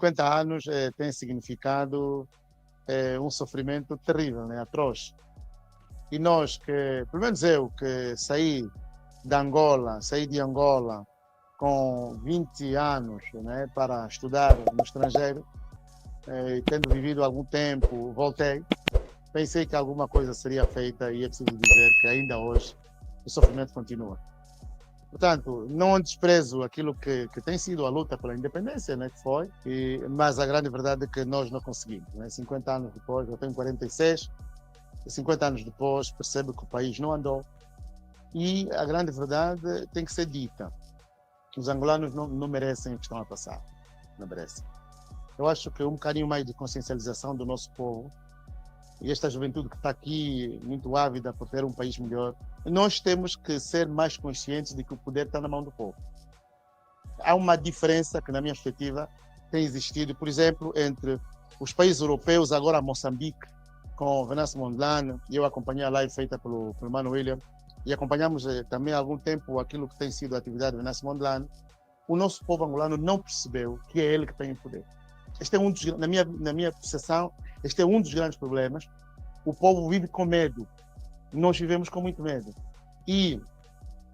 50 anos tem significado um sofrimento terrível, né? Atroz. E nós, pelo menos eu, que saí de Angola com 20 anos, né, para estudar no estrangeiro, e tendo vivido algum tempo, voltei, pensei que alguma coisa seria feita e é preciso dizer que ainda hoje o sofrimento continua. Portanto, não desprezo aquilo que tem sido a luta pela independência, né, que foi, mas a grande verdade é que nós não conseguimos. Né? 50 anos depois, eu tenho 46, 50 anos depois percebo que o país não andou e a grande verdade tem que ser dita. Os angolanos não merecem o que estão a passar, não merecem. Eu acho que um bocadinho mais de consciencialização do nosso povo e esta juventude que está aqui muito ávida por ter um país melhor, nós temos que ser mais conscientes de que o poder está na mão do povo. Há uma diferença que, na minha perspectiva, tem existido, por exemplo, entre os países europeus, agora Moçambique, com Venâncio Mondlane, e eu acompanhei a live feita pelo Mano William, e acompanhamos também há algum tempo aquilo que tem sido a atividade de Venâncio Mondlane. O nosso povo angolano não percebeu que é ele que tem o poder. Este é na minha percepção, este é um dos grandes problemas. O povo vive com medo. Nós vivemos com muito medo. E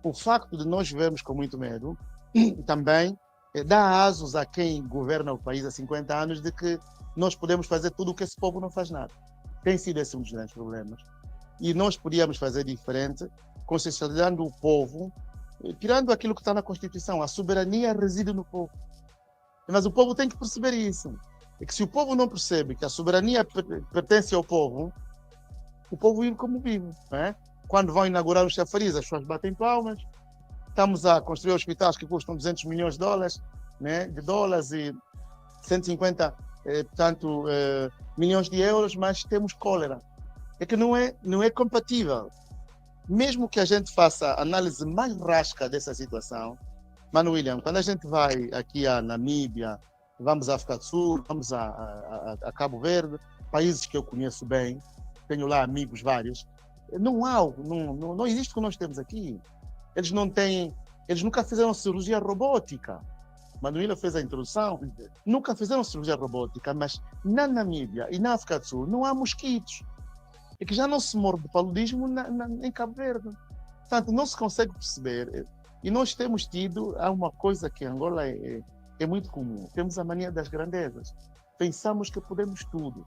o facto de nós vivermos com muito medo também dá asos a quem governa o país há 50 anos de que nós podemos fazer tudo o que esse povo não faz nada. Tem sido esse um dos grandes problemas. E nós podíamos fazer diferente, consciencializando o povo, tirando aquilo que está na Constituição. A soberania reside no povo. Mas o povo tem que perceber isso. É que se o povo não percebe que a soberania pertence ao povo, o povo vive como vive. Né? Quando vão inaugurar os chafariz, as pessoas batem palmas. Estamos a construir hospitais que custam 200 milhões de dólares, né? E 150 milhões de euros, mas temos cólera. É que não é compatível. Mesmo que a gente faça a análise mais rasca dessa situação, Mano William, quando a gente vai aqui a Namíbia, vamos à África do Sul, vamos a Cabo Verde, países que eu conheço bem, tenho lá amigos vários, não existe o que nós temos aqui. Eles nunca fizeram cirurgia robótica. Mano William fez a introdução, nunca fizeram cirurgia robótica, mas na Namíbia e na África do Sul não há mosquitos. É que já não se morre de paludismo em Cabo Verde. Portanto, não se consegue perceber. E nós temos tido, há uma coisa que em Angola é muito comum, temos a mania das grandezas. Pensamos que podemos tudo.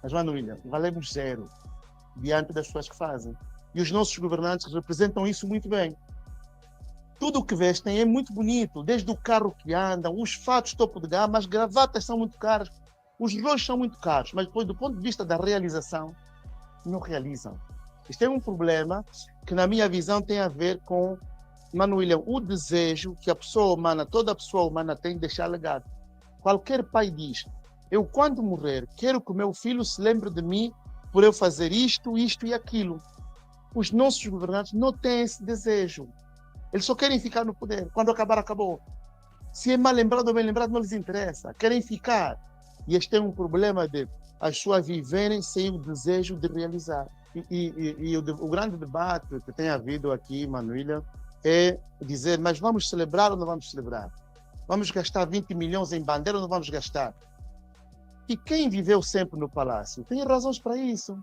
Mas, Mano William, valemos zero diante das pessoas que fazem. E os nossos governantes representam isso muito bem. Tudo o que vestem é muito bonito, desde o carro que andam, os fatos topo de gama, as gravatas são muito caras, os relógios são muito caros, mas depois, do ponto de vista da realização, não realizam. Isto é um problema que, na minha visão, tem a ver com, Mano William, o desejo que toda pessoa humana tem de deixar legado. Qualquer pai diz, eu quando morrer, quero que o meu filho se lembre de mim por eu fazer isto, isto e aquilo. Os nossos governantes não têm esse desejo. Eles só querem ficar no poder. Quando acabar, acabou. Se é mal lembrado ou bem lembrado, não lhes interessa. Querem ficar. E este é um problema de as pessoas viverem sem o desejo de realizar. E o grande debate que tem havido aqui, Manuília, é dizer, mas vamos celebrar ou não vamos celebrar? Vamos gastar 20 milhões em bandeira ou não vamos gastar? E quem viveu sempre no palácio tem razões para isso.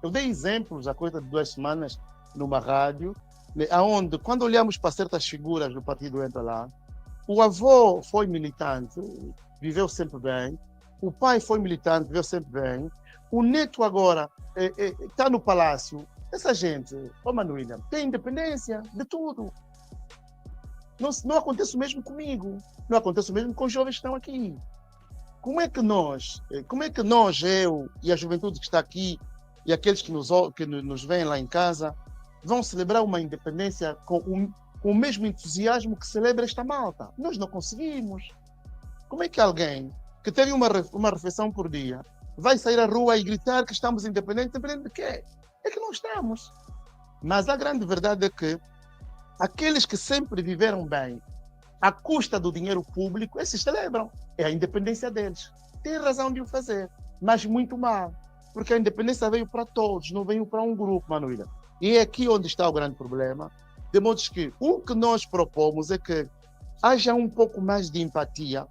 Eu dei exemplos há coisa de 2 semanas numa rádio, onde, quando olhamos para certas figuras do partido entra lá, o avô foi militante, viveu sempre bem, o pai foi militante, viveu sempre bem, o neto agora está no palácio. Essa gente, Manuília, tem independência de tudo. Não acontece o mesmo comigo, não acontece o mesmo com os jovens que estão aqui. Como é que nós, eu e a juventude que está aqui, e aqueles que nos veem lá em casa, vão celebrar uma independência com o mesmo entusiasmo que celebra esta malta? Nós não conseguimos. Como é que alguém que teve uma refeição por dia vai sair à rua e gritar que estamos independentes? Independente de quê? É que não estamos. Mas a grande verdade é que aqueles que sempre viveram bem à custa do dinheiro público, esses celebram. É a independência deles. Tem razão de o fazer, mas muito mal. Porque a independência veio para todos, não veio para um grupo, Manuília. E é aqui onde está o grande problema. De modo que o que nós propomos é que haja um pouco mais de empatia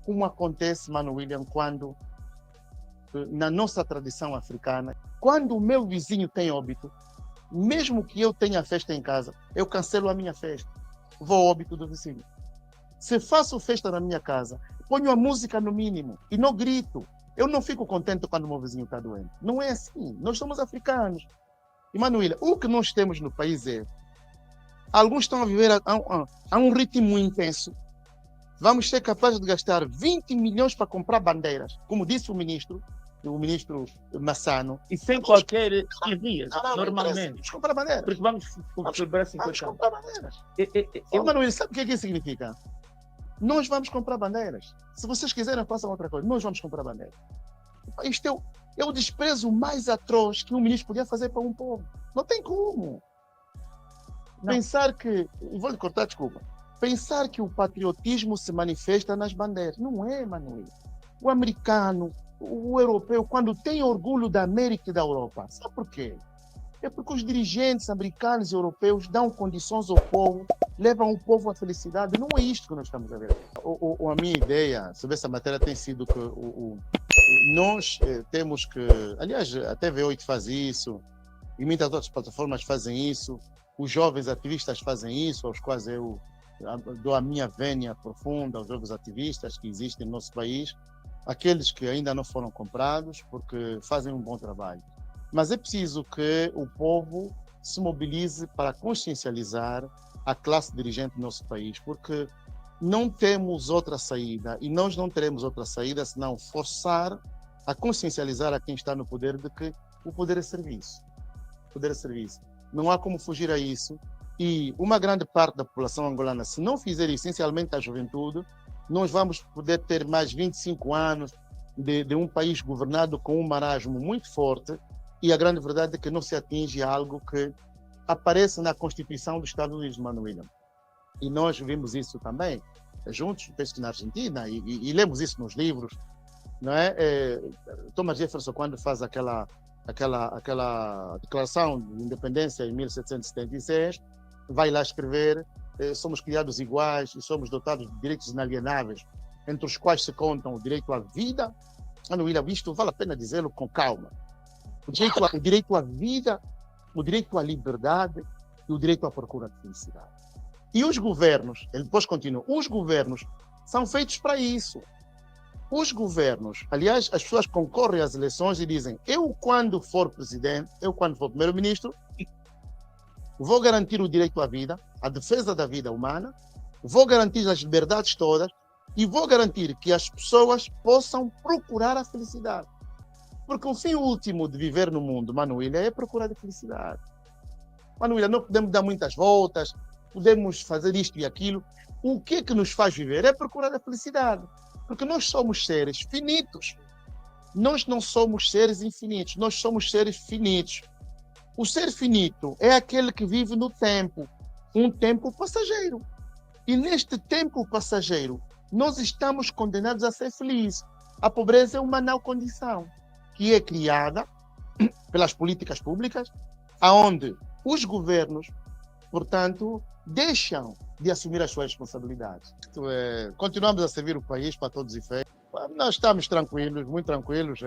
como acontece, Mano William, quando, na nossa tradição africana, quando o meu vizinho tem óbito, mesmo que eu tenha festa em casa, eu cancelo a minha festa, vou ao óbito do vizinho. Se faço festa na minha casa, ponho a música no mínimo e não grito. Eu não fico contente quando o meu vizinho está doente. Não é assim. Nós somos africanos. E, Manuela, o que nós temos no país é... Alguns estão a viver a um ritmo intenso. Vamos ser capazes de gastar 20 milhões para comprar bandeiras, como disse o ministro Massano. E sem qualquer envio, normalmente. Vamos comprar bandeiras. Porque vamos celebrar 50 Vamos comprar bandeiras. Manuela, sabe o que isso significa? Nós vamos comprar bandeiras. Se vocês quiserem, façam outra coisa. Nós vamos comprar bandeiras. Isto é o desprezo mais atroz que um ministro podia fazer para um povo. Não tem como. Não. Pensar que... Vou lhe cortar, desculpa. Pensar que o patriotismo se manifesta nas bandeiras. Não é, Manuel. O americano, o europeu, quando tem orgulho da América e da Europa, sabe por quê? É porque os dirigentes americanos e europeus dão condições ao povo, levam o povo à felicidade. Não é isto que nós estamos a ver. A minha ideia sobre essa matéria tem sido que nós temos que... Aliás, a TV8 faz isso, e muitas outras plataformas fazem isso, os jovens ativistas fazem isso, aos quais eu dou a minha vênia profunda aos jovens ativistas que existem no nosso país, aqueles que ainda não foram comprados, porque fazem um bom trabalho. Mas é preciso que o povo se mobilize para consciencializar a classe dirigente do nosso país, porque não temos outra saída, e nós não teremos outra saída senão forçar a consciencializar a quem está no poder de que o poder é serviço. O poder é serviço. Não há como fugir a isso. E uma grande parte da população angolana, se não fizer isso, essencialmente a juventude, nós vamos poder ter mais 25 anos de um país governado com um marasmo muito forte, e a grande verdade é que não se atinge algo que aparece na Constituição dos Estados Unidos, Manuela. E nós vimos isso também, juntos, penso que na Argentina, e lemos isso nos livros, não é? Thomas Jefferson, quando faz aquela declaração de independência em 1776, vai lá escrever: somos criados iguais e somos dotados de direitos inalienáveis, entre os quais se contam o direito à vida. Manuela, isto vale a pena dizê-lo com calma. O direito à vida, o direito à liberdade e o direito à procura de felicidade. E os governos, ele depois continua, os governos são feitos para isso. Os governos, aliás, as pessoas concorrem às eleições e dizem: eu, quando for presidente, eu, quando for primeiro-ministro, vou garantir o direito à vida, a defesa da vida humana, vou garantir as liberdades todas e vou garantir que as pessoas possam procurar a felicidade. Porque o fim último de viver no mundo, Manuela, é procurar a felicidade. Manuela, não podemos dar muitas voltas, podemos fazer isto e aquilo. O que é que nos faz viver? É procurar a felicidade. Porque nós somos seres finitos. Nós não somos seres infinitos, nós somos seres finitos. O ser finito é aquele que vive no tempo, um tempo passageiro. E neste tempo passageiro, nós estamos condenados a ser felizes. A pobreza é uma não condição, que é criada pelas políticas públicas, aonde os governos, portanto, deixam de assumir as suas responsabilidades. Continuamos a servir o país para todos os efeitos. Nós estamos tranquilos, muito tranquilos.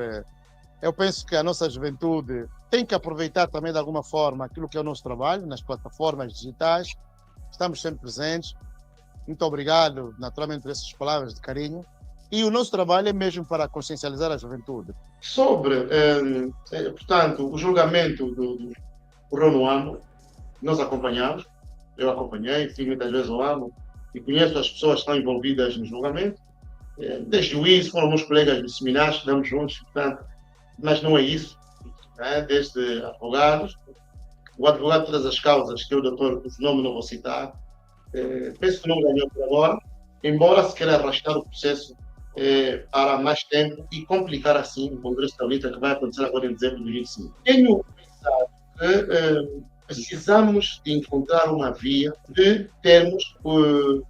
Eu penso que a nossa juventude tem que aproveitar também, de alguma forma, aquilo que é o nosso trabalho nas plataformas digitais. Estamos sempre presentes. Muito obrigado, naturalmente, por essas palavras de carinho. E o nosso trabalho é mesmo para consciencializar a juventude. Sobre, portanto, o julgamento do Rono Amo, nós acompanhamos, eu acompanhei, fui muitas vezes ao Amo e conheço as pessoas que estão envolvidas no julgamento. Desde juiz, foram meus colegas do seminário, estudamos juntos, portanto, mas não é isso. Desde advogados, o advogado de todas as causas, que é o doutor, o nome não vou citar, penso que não ganhou por agora, embora se queira arrastar o processo para mais tempo e complicar assim o Congresso da Luta, que vai acontecer agora em dezembro de 2025. Tenho pensado que precisamos de encontrar uma via de termos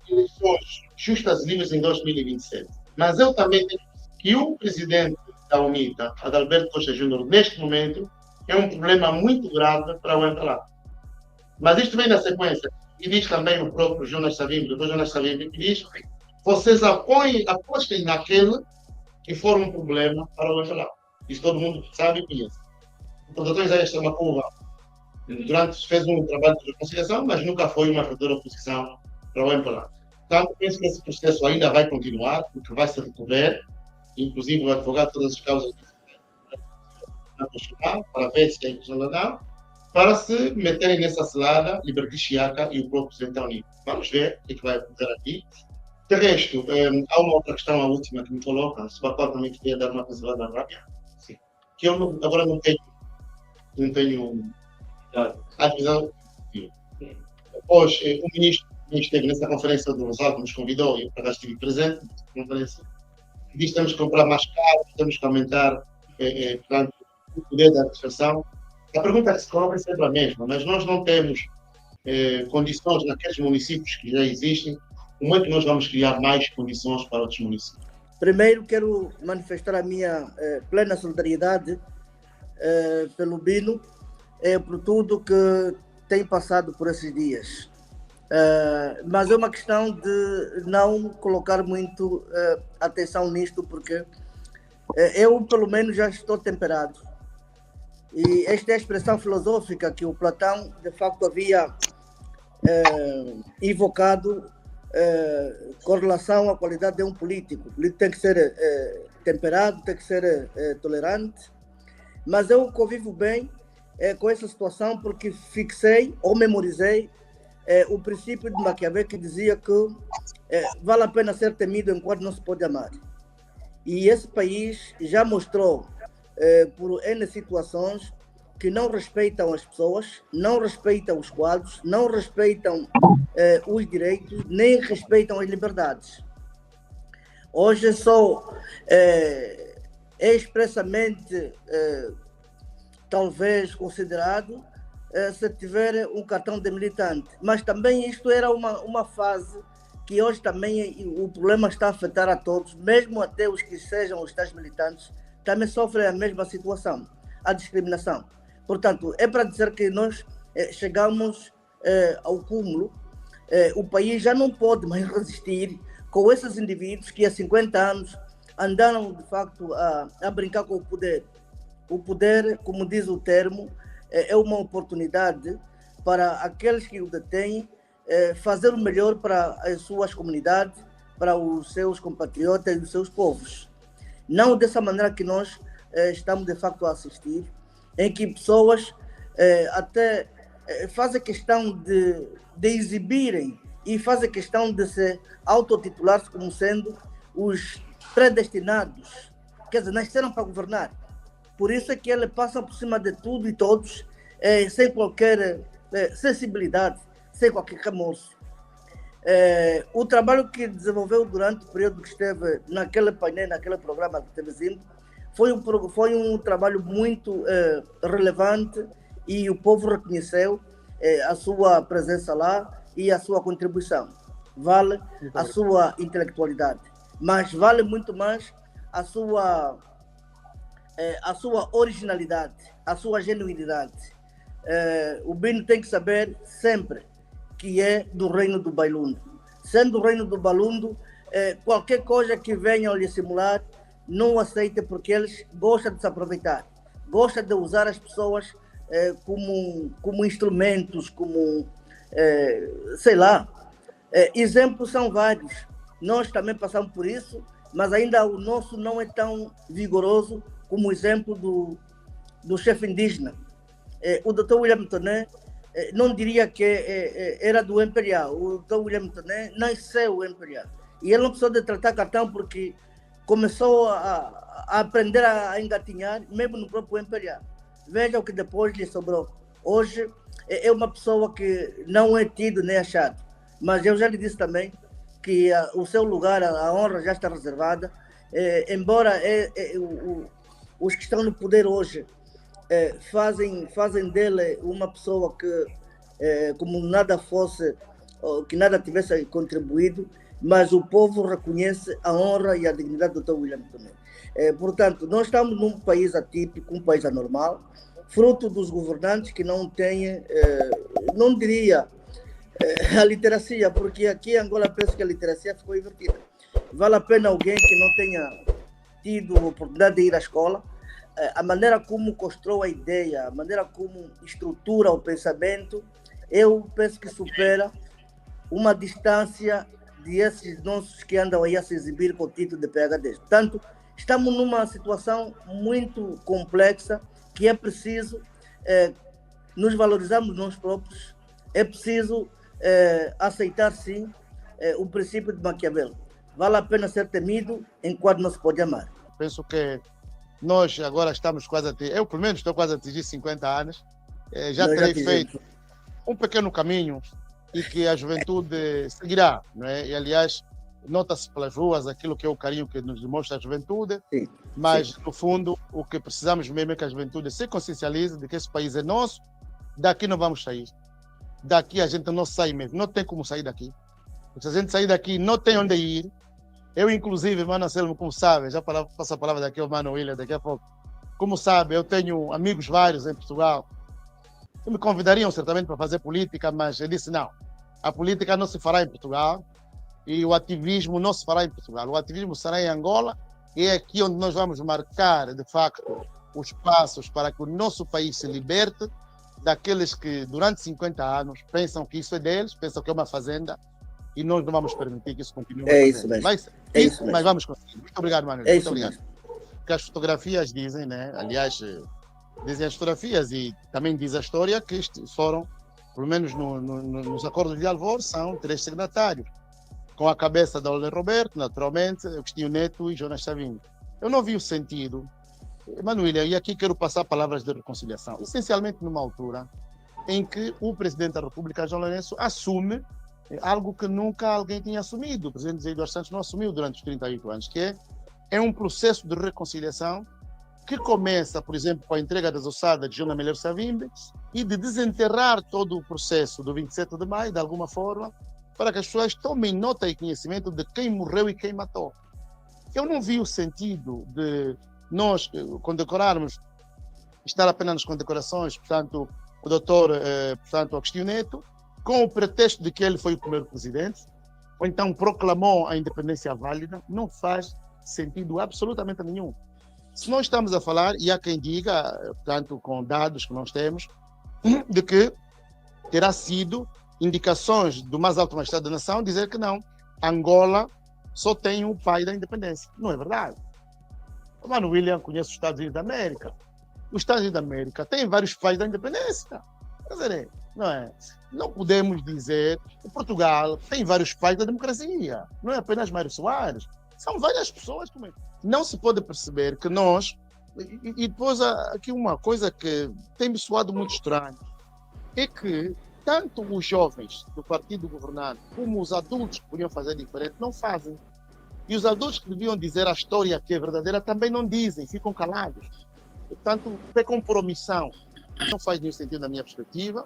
eleições justas e livres em 2027. Mas eu também tenho que o presidente da UNITA, Adalberto Costa Júnior, neste momento, é um problema muito grave para o MPLA. Mas isto vem na sequência. E diz também o próprio Jonas Savimbi, o Dr. Jonas Savimbi, que diz vocês apostem naquele que for um problema para o Angelão. Isso todo mundo sabe e conhece. O doutor Isaías Samacova fez um trabalho de reconciliação, mas nunca foi uma verdadeira oposição para o MPLA. Portanto, penso que esse processo ainda vai continuar, porque vai se recorrer, inclusive o advogado de todas as causas para ver se é inclusão ou não, para se meterem nessa cilada Liberty Chiaca e o próprio Presidente da União. Vamos ver o que vai acontecer aqui. De resto, há uma outra questão, a última que me coloca, se o qual também queria dar uma pincelada rápida, que eu agora não tenho a divisão. Hoje, o ministro esteve nessa conferência do Rosário, que nos convidou, e eu para estive presente nessa conferência, disse que temos que comprar mais caro, temos que aumentar portanto, o poder da administração. A pergunta que se coloca é sempre a mesma, mas nós não temos condições naqueles municípios que já existem. Como é que nós vamos criar mais condições para outros municípios? Primeiro, quero manifestar a minha plena solidariedade pelo Bino, por tudo que tem passado por esses dias. Mas é uma questão de não colocar muito atenção nisto, porque eu, pelo menos, já estou temperado. E esta é a expressão filosófica que o Platão, de facto, havia invocado com relação à qualidade de um político. O político tem que ser temperado, tem que ser tolerante, mas eu convivo bem com essa situação porque fixei ou memorizei o princípio de Maquiavel, que dizia que vale a pena ser temido enquanto não se pode amar. E esse país já mostrou, por N situações, que não respeitam as pessoas, não respeitam os quadros, não respeitam os direitos, nem respeitam as liberdades. Hoje só é expressamente, talvez, considerado se tiver um cartão de militante. Mas também isto era uma fase que hoje também o problema está a afetar a todos, mesmo até os que sejam os tais militantes, também sofrem a mesma situação, a discriminação. Portanto, é para dizer que nós chegamos ao cúmulo. O país já não pode mais resistir com esses indivíduos que há 50 anos andaram, de facto, a brincar com o poder. O poder, como diz o termo, é uma oportunidade para aqueles que o detêm fazer o melhor para as suas comunidades, para os seus compatriotas e os seus povos. Não dessa maneira que nós estamos, de facto, a assistir, em que pessoas até fazem questão de exibirem e fazem questão de se autotitular-se como sendo os predestinados, quer dizer, nasceram para governar. Por isso é que ele passa por cima de tudo e todos, sem qualquer sensibilidade, sem qualquer remorso. O trabalho que desenvolveu durante o período que esteve naquele painel, naquele programa de televisão, foi um trabalho muito relevante e o povo reconheceu a sua presença lá e a sua contribuição. Vale a sua intelectualidade, mas vale muito mais a sua originalidade, a sua genuinidade. O Bino tem que saber sempre que é do reino do Bailundo. Sendo do reino do Bailundo, qualquer coisa que venham lhe simular, não aceita, porque eles gostam de se aproveitar, gostam de usar as pessoas como instrumentos, como, sei lá. Exemplos são vários. Nós também passamos por isso, mas ainda o nosso não é tão vigoroso como o exemplo do chefe indígena. O Dr. William Toné, não diria que era do Imperial. O Dr. William Toné nasceu Imperial. E ele não precisou de tratar cartão porque começou a aprender a engatinhar, mesmo no próprio Imperial. Veja o que depois lhe sobrou. Hoje é uma pessoa que não é tido nem achado. Mas eu já lhe disse também que o seu lugar, a honra já está reservada. Embora os que estão no poder hoje fazem dele uma pessoa que, como nada fosse, que nada tivesse contribuído, mas o povo reconhece a honra e a dignidade do Dr. William Toné. Portanto, nós estamos num país atípico, um país anormal, fruto dos governantes que não têm, não diria a literacia, porque aqui em Angola penso que a literacia ficou invertida. vale a pena alguém que não tenha tido a oportunidade de ir à escola, a maneira como constrói a ideia, a maneira como estrutura o pensamento, eu penso que supera uma distância desses nossos que andam aí a se exibir com o título de PhD. Portanto, estamos numa situação muito complexa que é preciso nos valorizarmos nós próprios, é preciso aceitar, sim, o princípio de Maquiavel. Vale a pena ser temido enquanto não se pode amar. Penso que nós agora estamos quase a atingir, eu pelo menos estou quase a atingir 50 anos, já terei feito um pequeno caminho e que a juventude seguirá, não é? E aliás, nota-se pelas ruas aquilo que é o carinho que nos demonstra a juventude, sim, mas sim. No fundo o que precisamos mesmo é que a juventude se consciencialize de que esse país é nosso, daqui não vamos sair, daqui a gente não sai mesmo, não tem como sair daqui. Se a gente sair daqui, não tem onde ir. Eu, inclusive, Mano Anselmo, como sabe, já passo a palavra daqui ao Mano William daqui a pouco. Como sabe, eu tenho amigos vários em Portugal que me convidariam certamente para fazer política, mas eu disse não. A política não se fará em Portugal e o ativismo não se fará em Portugal. O ativismo será em Angola e é aqui onde nós vamos marcar, de facto, os passos para que o nosso país se liberte daqueles que, durante 50 anos, pensam que isso é deles, pensam que é uma fazenda, e nós não vamos permitir que isso continue. É isso mesmo. Mas vamos conseguir. Muito obrigado, Manuel. É Muito isso obrigado. mesmo. Porque as fotografias dizem, né? Aliás, dizem as fotografias e também diz a história que foram, pelo menos nos acordos de Alvor, são 3 signatários, com a cabeça da Olden Roberto, naturalmente, Agostinho Neto e Jonas Savimbi. Eu não vi o sentido, Manuel, e aqui quero passar palavras de reconciliação, essencialmente numa altura em que o Presidente da República, João Lourenço, assume algo que nunca alguém tinha assumido. O presidente José Eduardo Santos não assumiu durante os 38 anos, que é um processo de reconciliação que começa, por exemplo, com a entrega das ossadas de Jonas Meller Savimbi e de desenterrar todo o processo do 27 de maio, de alguma forma, para que as pessoas tomem nota e conhecimento de quem morreu e quem matou. Eu não vi o sentido de nós condecorarmos, estar apenas nas condecorações, portanto, o doutor Agostinho Neto, com o pretexto de que ele foi o primeiro presidente, ou então proclamou a independência válida, não faz sentido absolutamente nenhum. Se nós estamos a falar, e há quem diga, portanto, com dados que nós temos, de que terá sido indicações do mais alto magistrado da nação dizer que não, Angola só tem um pai da independência. Não é verdade. O Mano William conhece os Estados Unidos da América. Os Estados Unidos da América têm vários pais da independência. Quer dizer, não é? Não podemos dizer que Portugal tem vários pais da democracia. Não é apenas Mário Soares. São várias pessoas. Não se pode perceber que nós... E depois aqui uma coisa que tem me soado muito estranho é que tanto os jovens do partido governante como os adultos que podiam fazer diferente não fazem. E os adultos que deviam dizer a história que é verdadeira também não dizem, ficam calados. Portanto, é compromissão. Não faz nenhum sentido na minha perspectiva.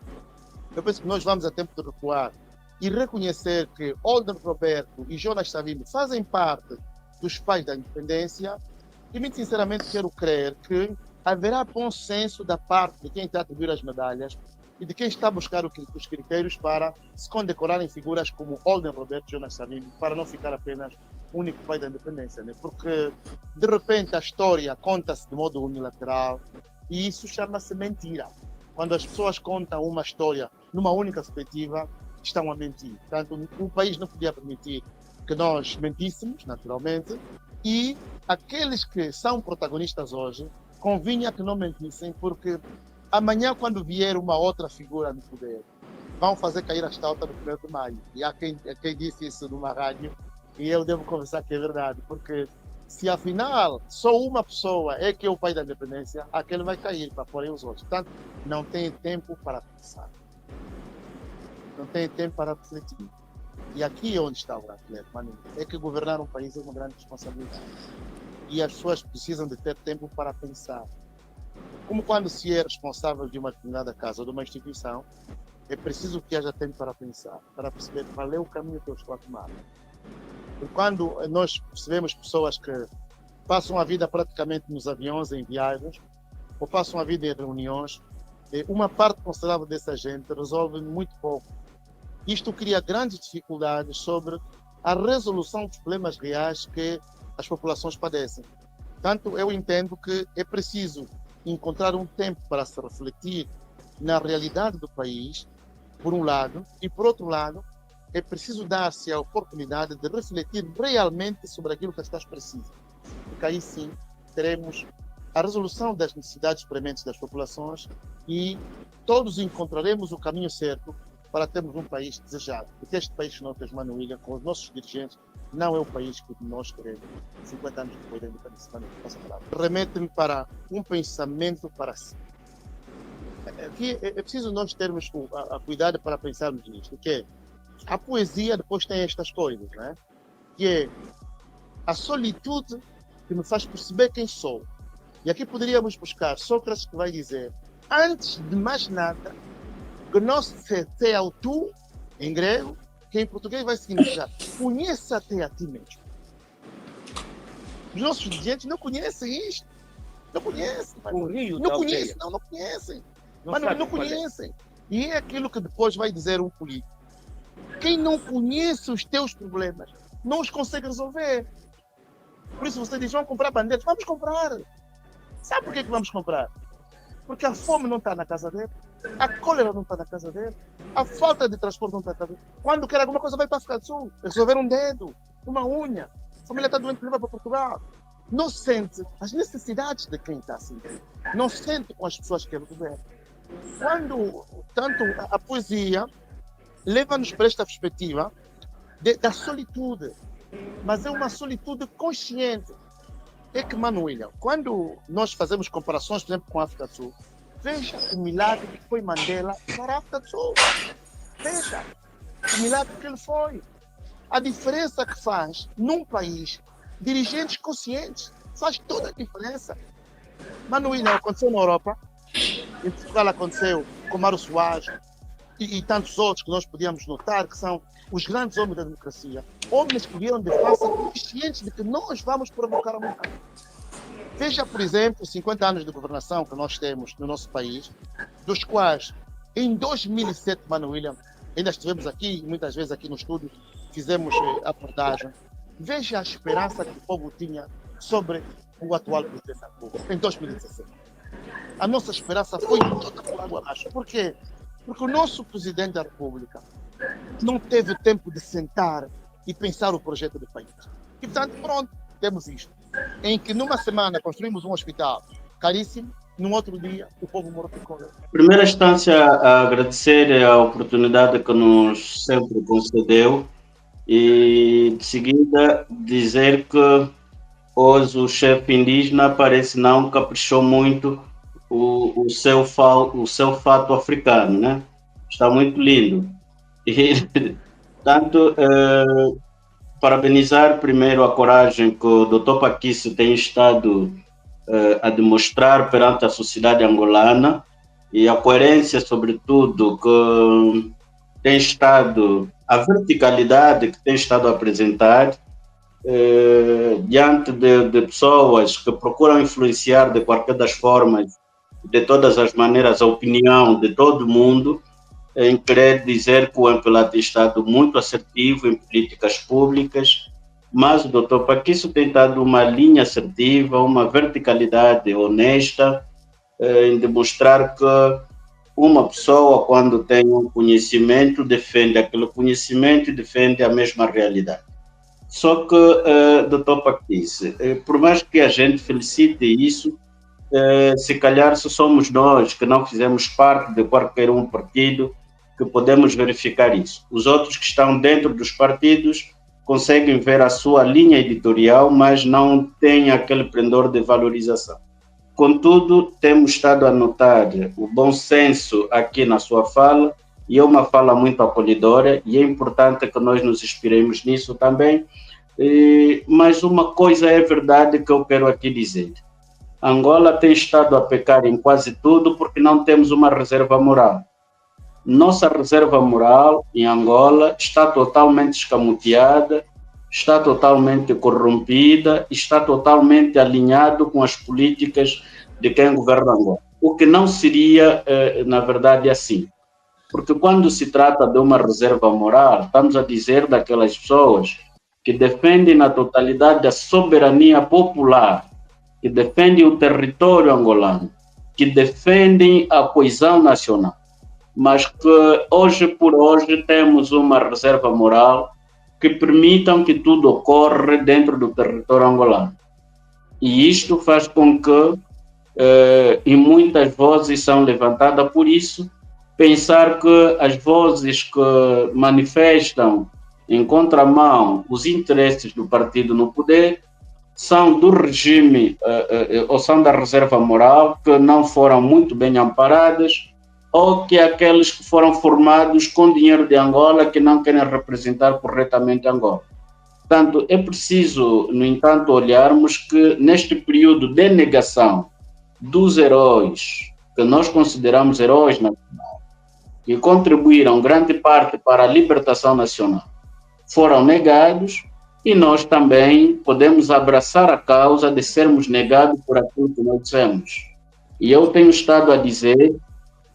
Eu penso que nós vamos a tempo de recuar e reconhecer que Olden Roberto e Jonas Savimbi fazem parte dos pais da independência e, muito sinceramente, quero crer que haverá bom senso da parte de quem está a atribuir as medalhas e de quem está a buscar os critérios para se condecorarem figuras como Olden Roberto e Jonas Savimbi, para não ficar apenas o único pai da independência, né? Porque, de repente, a história conta-se de modo unilateral e isso chama-se mentira. Quando as pessoas contam uma história numa única perspectiva, estão a mentir. Portanto, o país não podia permitir que nós mentíssemos, naturalmente, e aqueles que são protagonistas hoje, convinha que não mentissem, porque amanhã, quando vier uma outra figura no poder, vão fazer cair a estátua no 1º de maio. E há quem disse isso numa rádio, e eu devo confessar que é verdade, porque se afinal só uma pessoa é que é o pai da independência, aquele vai cair para porem os outros. Portanto, não tem tempo para pensar. Não tem tempo para refletir. E aqui é onde está o grande Manu, é que governar um país é uma grande responsabilidade. E as pessoas precisam de ter tempo para pensar. Como quando se é responsável de uma determinada casa ou de uma instituição, é preciso que haja tempo para pensar, para perceber qual é o caminho que eu estou a tomar. E quando nós percebemos pessoas que passam a vida praticamente nos aviões, em viagens, ou passam a vida em reuniões, uma parte considerável dessa gente resolve muito pouco. Isto cria grandes dificuldades sobre a resolução dos problemas reais que as populações padecem. Portanto, eu entendo que é preciso encontrar um tempo para se refletir na realidade do país, por um lado, e por outro lado, é preciso dar-se a oportunidade de refletir realmente sobre aquilo que as pessoas precisam. Porque aí sim teremos a resolução das necessidades prementes das populações e todos encontraremos o caminho certo para termos um país desejado. Porque este país que nós temos, Mano William, com os nossos dirigentes, não é o país que nós queremos. 50 anos depois da independência, remete-me para um pensamento para si. Aqui é preciso nós termos a cuidado para pensarmos nisto, que é, a poesia depois tem estas coisas, né? Que é a solitude que me faz perceber quem sou. E aqui poderíamos buscar Sócrates, que vai dizer, antes de mais nada, gnosse te autu, em grego, que em português vai significar conheça-te a ti mesmo. Os nossos dirigentes não conhecem isto. Não conhecem. O rio não da conhecem, aldeia. não conhecem. Não Mas sabe não qual é. conhecem. E é aquilo que depois vai dizer um político. Quem não conhece os teus problemas não os consegue resolver. Por isso você diz, vamos comprar bandeiras. Vamos comprar. Sabe por que vamos comprar? Porque a fome não está na casa dele, a cólera não está na casa dele, a falta de transporte não está na casa dele. Quando quer alguma coisa vai para a África do Sul, resolver um dedo, uma unha. A família está doente, leva para Portugal. Não sente as necessidades de quem está assim. Não sente com as pessoas que ele governa. Quando, tanto a poesia leva-nos para esta perspectiva da solitude, mas é uma solitude consciente. É que, Mano William, quando nós fazemos comparações, por exemplo, com a África do Sul, veja o milagre que foi Mandela para a África do Sul. Veja o milagre que ele foi. A diferença que faz num país, dirigentes conscientes, faz toda a diferença. Mano William, aconteceu na Europa, em Portugal aconteceu com Mário Soares e tantos outros que nós podíamos notar que são os grandes homens da democracia, homens que vieram de face conscientes de que nós vamos provocar a mudança. Veja, por exemplo, 50 anos de governação que nós temos no nosso país, dos quais, em 2007, Mano William, ainda estivemos aqui, muitas vezes aqui no estúdio, fizemos a abordagem. Veja a esperança que o povo tinha sobre o atual presidente da República, em 2017. A nossa esperança foi toda por água abaixo. Por quê? Porque o nosso presidente da República não teve tempo de sentar e pensar o projeto do país. E, portanto, pronto, temos isto. Em que numa semana construímos um hospital caríssimo, num outro dia o povo morre de cólera. Em primeira instância, agradecer a oportunidade que nos sempre concedeu e, de seguida, dizer que hoje o chefe indígena parece não caprichou muito o seu fato africano, né? Está muito lindo. E, portanto, parabenizar primeiro a coragem que o Dr. Paquice tem estado a demonstrar perante a sociedade angolana e a coerência, sobretudo, que tem estado, a verticalidade que tem estado a apresentar diante de pessoas que procuram influenciar de qualquer das formas, de todas as maneiras, a opinião de todo mundo, em querer dizer que o MPLA tem estado muito assertivo em políticas públicas, mas o Dr. Paquice tem dado uma linha assertiva, uma verticalidade honesta, em demonstrar que uma pessoa, quando tem um conhecimento, defende aquele conhecimento e defende a mesma realidade. Só que, Dr. Paquice, por mais que a gente felicite isso, se calhar se somos nós que não fizemos parte de qualquer um partido, que podemos verificar isso. Os outros que estão dentro dos partidos conseguem ver a sua linha editorial, mas não têm aquele pendor de valorização. Contudo, temos estado a notar o bom senso aqui na sua fala, e é uma fala muito acolhedora, e é importante que nós nos inspiremos nisso também. Mas uma coisa é verdade que eu quero aqui dizer. Angola tem estado a pecar em quase tudo porque não temos uma reserva moral. Nossa reserva moral em Angola está totalmente escamoteada, está totalmente corrompida, está totalmente alinhado com as políticas de quem governa Angola. O que não seria, na verdade, assim. Porque quando se trata de uma reserva moral, estamos a dizer daquelas pessoas que defendem na totalidade a soberania popular, que defendem o território angolano, que defendem a coesão nacional, mas que hoje por hoje temos uma reserva moral que permitam que tudo ocorra dentro do território angolano. E isto faz com que e muitas vozes são levantadas por isso, pensar que as vozes que manifestam em contramão os interesses do partido no poder são do regime ou são da reserva moral, que não foram muito bem amparadas, ou que aqueles que foram formados com dinheiro de Angola que não querem representar corretamente Angola. Portanto, é preciso, no entanto, olharmos que neste período de negação dos heróis, que nós consideramos heróis nacionais, que contribuíram grande parte para a libertação nacional, foram negados, e nós também podemos abraçar a causa de sermos negados por aquilo que nós dissemos. E eu tenho estado a dizer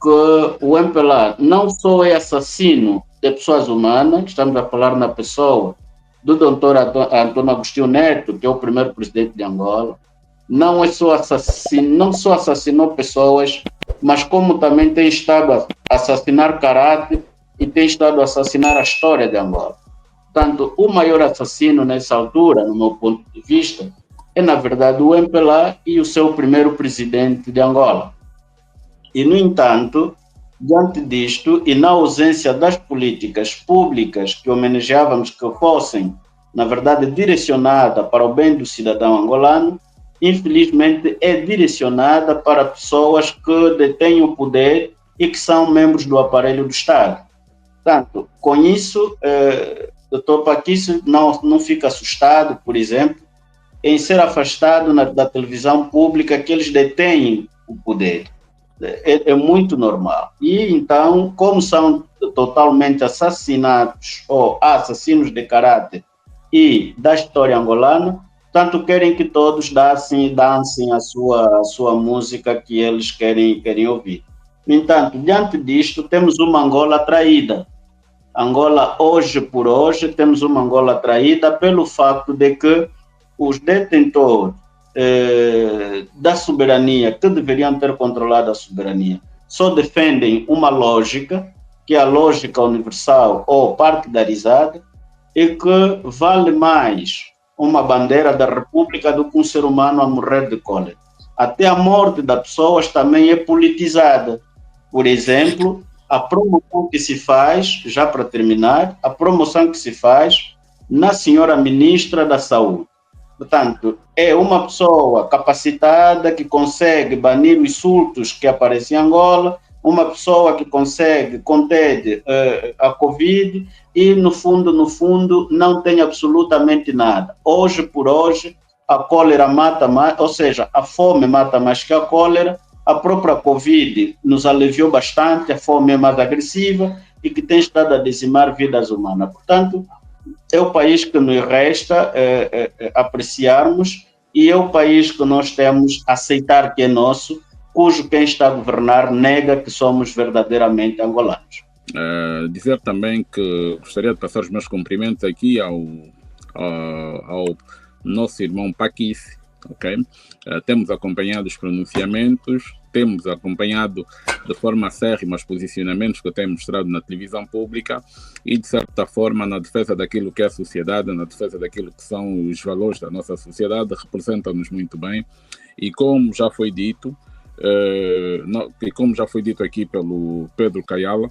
que o MPLA não só é assassino de pessoas humanas, estamos a falar na pessoa do Dr. Antônio Agostinho Neto, que é o primeiro presidente de Angola, não só assassinou pessoas, mas como também tem estado a assassinar caráter e tem estado a assassinar a história de Angola. Portanto, o maior assassino nessa altura, no meu ponto de vista, é na verdade o MPLA e o seu primeiro presidente de Angola. E, no entanto, diante disto, e na ausência das políticas públicas que homenageávamos que fossem, na verdade, direcionadas para o bem do cidadão angolano, infelizmente é direcionada para pessoas que detêm o poder e que são membros do aparelho do Estado. Portanto, com isso, Dr. Paquício não fica assustado, por exemplo, em ser afastado da televisão pública que eles detêm o poder. É muito normal. E então, como são totalmente assassinados ou assassinos de caráter e da história angolana, tanto querem que todos dancem a sua música que eles querem ouvir. No entanto, diante disto, temos uma Angola traída. Angola, hoje por hoje, temos uma Angola traída pelo fato de que os detentores da soberania, que deveriam ter controlado a soberania, só defendem uma lógica, que é a lógica universal ou partidarizada, e que vale mais uma bandeira da República do que um ser humano a morrer de cólera. Até a morte das pessoas também é politizada. Por exemplo, a promoção que se faz, já para terminar, a promoção que se faz na senhora ministra da Saúde. Portanto, é uma pessoa capacitada que consegue banir os surtos que aparecem em Angola, uma pessoa que consegue conter a Covid e, no fundo, não tem absolutamente nada. Hoje por hoje, a cólera mata mais, ou seja, a fome mata mais que a cólera, a própria Covid nos aliviou bastante, a fome é mais agressiva e que tem estado a dizimar vidas humanas. Portanto, é o país que nos resta apreciarmos e é o país que nós temos a aceitar que é nosso, cujo quem está a governar nega que somos verdadeiramente angolanos. Dizer também que gostaria de passar os meus cumprimentos aqui ao nosso irmão Paquício, ok? Temos acompanhado os pronunciamentos, temos acompanhado de forma acérrima os posicionamentos que tem mostrado na televisão pública e, de certa forma, na defesa daquilo que é a sociedade, na defesa daquilo que são os valores da nossa sociedade, representam-nos muito bem. E como já foi dito, aqui pelo Pedro Caiala,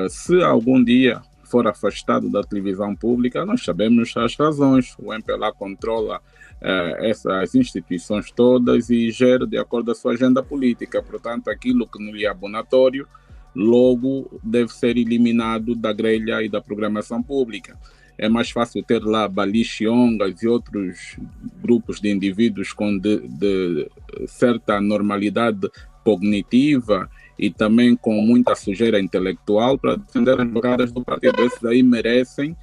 se algum dia for afastado da televisão pública, nós sabemos as razões. O MPLA controla essas instituições todas e gera de acordo com a sua agenda política. Portanto, aquilo que não lhe é abonatório, logo deve ser eliminado da grelha e da programação pública. É mais fácil ter lá balixiongas e outros grupos de indivíduos com de certa normalidade cognitiva e também com muita sujeira intelectual para defender as bancadas do partido. Esses aí merecem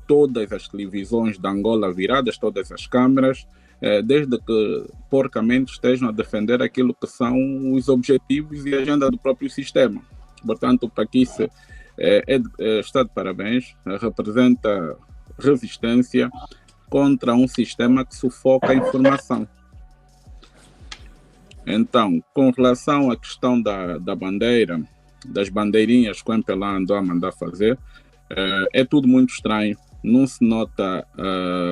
todas as televisões da Angola viradas, todas as câmaras, desde que porcamente estejam a defender aquilo que são os objetivos e a agenda do próprio sistema. Portanto, o Paquício está de parabéns, representa resistência contra um sistema que sufoca a informação. Então, com relação à questão da bandeira, das bandeirinhas que o MPLA andou a mandar fazer, é tudo muito estranho. Não se nota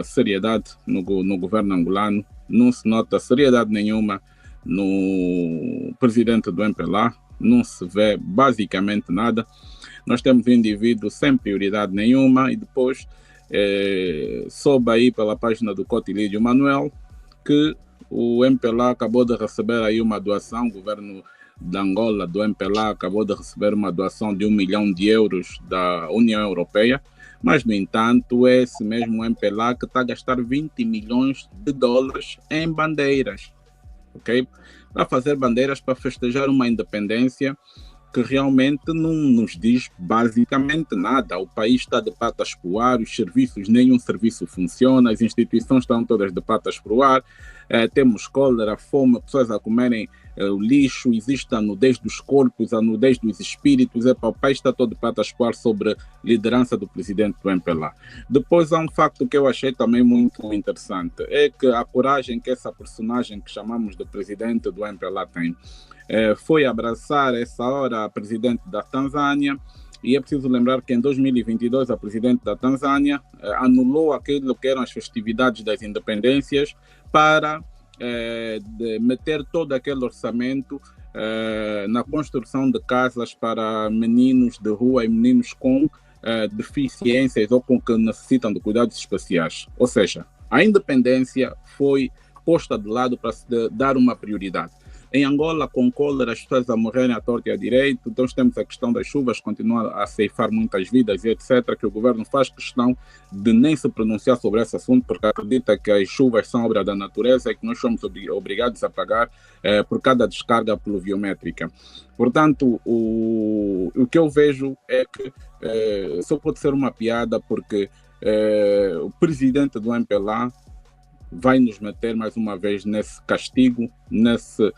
seriedade no governo angolano, não se nota seriedade nenhuma no presidente do MPLA, não se vê basicamente nada. Nós temos um indivíduo sem prioridade nenhuma e depois soube aí pela página do Cotilídio Manuel que o MPLA acabou de receber aí uma doação, o governo de Angola, do MPLA, acabou de receber uma doação de 1 milhão de euros da União Europeia, mas, no entanto, é esse mesmo MPLA que está a gastar 20 milhões de dólares em bandeiras, ok? Para fazer bandeiras para festejar uma independência que realmente não nos diz basicamente nada. O país está de patas para o ar, os serviços, nenhum serviço funciona, as instituições estão todas de patas para o ar, temos cólera, fome, pessoas a comerem o lixo, existe a nudez dos corpos, a nudez dos espíritos, o país está todo de patas para o ar sobre a liderança do presidente do MPLA. Depois há um facto que eu achei também muito interessante, é que a coragem que essa personagem que chamamos de presidente do MPLA tem, foi abraçar essa hora a presidente da Tanzânia, e é preciso lembrar que em 2022 a presidente da Tanzânia anulou aquilo que eram as festividades das independências para meter todo aquele orçamento na construção de casas para meninos de rua e meninos com deficiências ou com que necessitam de cuidados especiais. Ou seja, a independência foi posta de lado para se dar uma prioridade. Em Angola, com cólera, as pessoas a morrerem à torta e à direita, então temos a questão das chuvas, continua a ceifar muitas vidas e etc., que o governo faz questão de nem se pronunciar sobre esse assunto, porque acredita que as chuvas são obra da natureza e que nós somos obrigados a pagar por cada descarga pluviométrica. Portanto, o que eu vejo é que só pode ser uma piada, porque o presidente do MPLA vai nos meter mais uma vez nesse castigo, nesse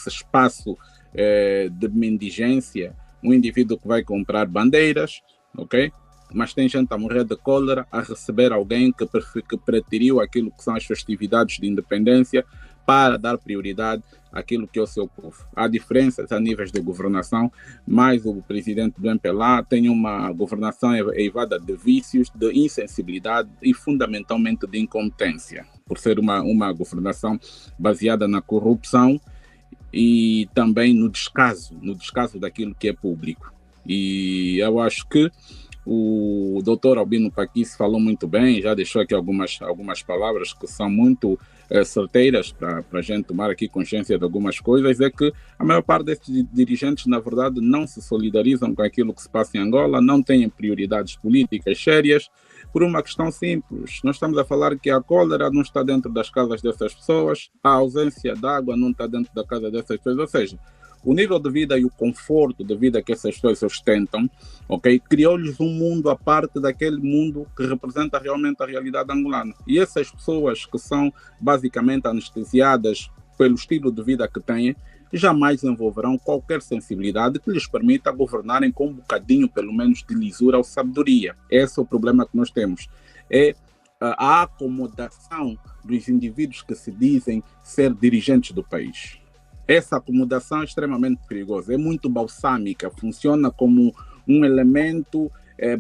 espaço de mendigência, um indivíduo que vai comprar bandeiras, ok? Mas tem gente a morrer de cólera, a receber alguém que preteriu aquilo que são as festividades de independência para dar prioridade àquilo que é o seu povo. Há diferenças a níveis de governação, mas o presidente do MPLA tem uma governação eivada de vícios, de insensibilidade e fundamentalmente de incompetência, por ser uma governação baseada na corrupção e também no descaso daquilo que é público. E eu acho que o doutor Albino Paquice falou muito bem, já deixou aqui algumas palavras que são muito certeiras para a gente tomar aqui consciência de algumas coisas, é que a maior parte desses dirigentes, na verdade, não se solidarizam com aquilo que se passa em Angola, não têm prioridades políticas sérias, por uma questão simples. Nós estamos a falar que a cólera não está dentro das casas dessas pessoas, a ausência de água não está dentro da casa dessas pessoas, ou seja, o nível de vida e o conforto de vida que essas pessoas ostentam, ok, criou-lhes um mundo à parte daquele mundo que representa realmente a realidade angolana. E essas pessoas que são basicamente anestesiadas pelo estilo de vida que têm, jamais desenvolverão qualquer sensibilidade que lhes permita governarem com um bocadinho, pelo menos, de lisura ou sabedoria. Esse é o problema que nós temos. É a acomodação dos indivíduos que se dizem ser dirigentes do país. Essa acomodação é extremamente perigosa, é muito balsâmica, funciona como um elemento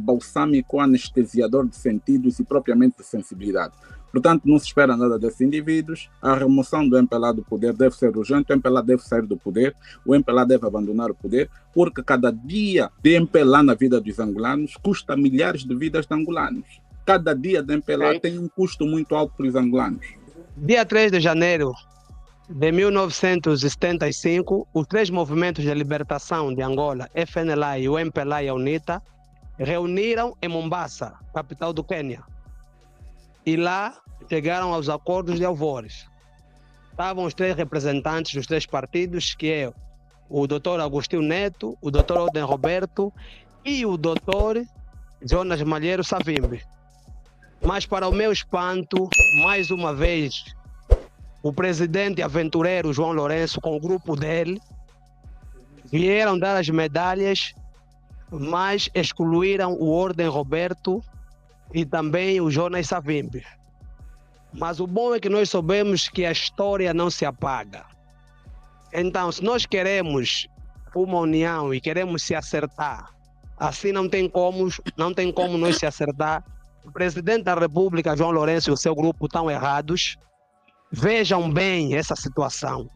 balsâmico, anestesiador de sentidos e propriamente de sensibilidade. Portanto, não se espera nada desses indivíduos, a remoção do MPLA do poder deve ser urgente, o MPLA deve sair do poder, o MPLA deve abandonar o poder, porque cada dia de MPLA na vida dos angolanos custa milhares de vidas de angolanos. Cada dia de MPLA tem um custo muito alto para os angolanos. Dia 3 de janeiro de 1975, os três movimentos de libertação de Angola, FNLA e o MPLA e a UNITA, reuniram em Mombasa, capital do Quênia. E lá chegaram aos acordos de Alvores. Estavam os três representantes dos três partidos, que é o Dr. Agostinho Neto, o Dr. Oden Roberto e o Dr. Jonas Malheiro Savimbi. Mas, para o meu espanto, mais uma vez, o presidente aventureiro João Lourenço, com o grupo dele, vieram dar as medalhas, mas excluíram o Oden Roberto e também o Jonas Savimbi. Mas o bom é que nós sabemos que a história não se apaga. Então, se nós queremos uma união e queremos se acertar, assim não tem como nós se acertar. O presidente da República, João Lourenço, e o seu grupo estão errados. Vejam bem essa situação.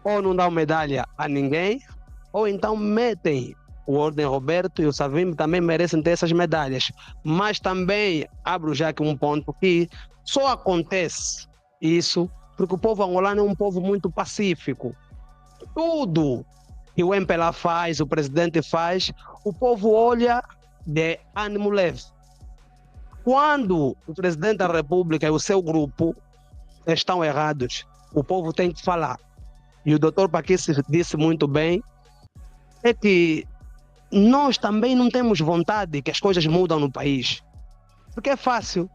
Ou não dão medalha a ninguém, ou então metem o Ordem Roberto e o Savimbi também merecem ter essas medalhas. Mas também abro já aqui um ponto que só acontece isso porque o povo angolano é um povo muito pacífico. Tudo que o MPLA faz, o presidente faz, o povo olha de ânimo leve. Quando o presidente da República e o seu grupo estão errados, o povo tem que falar. E o doutor Paquice disse muito bem, é que nós também não temos vontade que as coisas mudam no país. Porque é fácil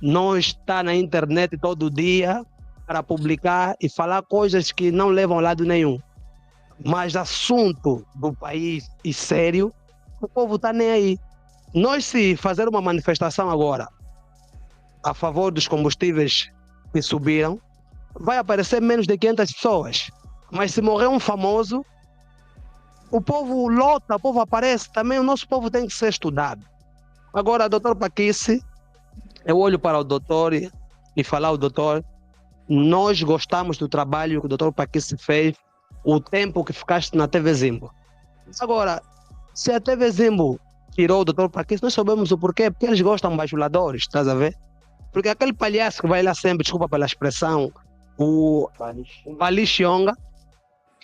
nós estar na internet todo dia para publicar e falar coisas que não levam a lado nenhum. Mas assunto do país e sério, o povo está nem aí. Nós, se fazer uma manifestação agora a favor dos combustíveis que subiram, vai aparecer menos de 500 pessoas. Mas se morrer um famoso, o povo lota, o povo aparece. Também o nosso povo tem que ser estudado. Agora, doutor Paquice, eu olho para o doutor e falar ao doutor, nós gostamos do trabalho que o doutor Paquice fez, o tempo que ficaste na TV Zimbo. Agora, se a TV Zimbo tirou o doutor Paquice, nós sabemos o porquê, porque eles gostam de bajuladores, estás a ver? Porque aquele palhaço que vai lá sempre, desculpa pela expressão, o Bali Xionga,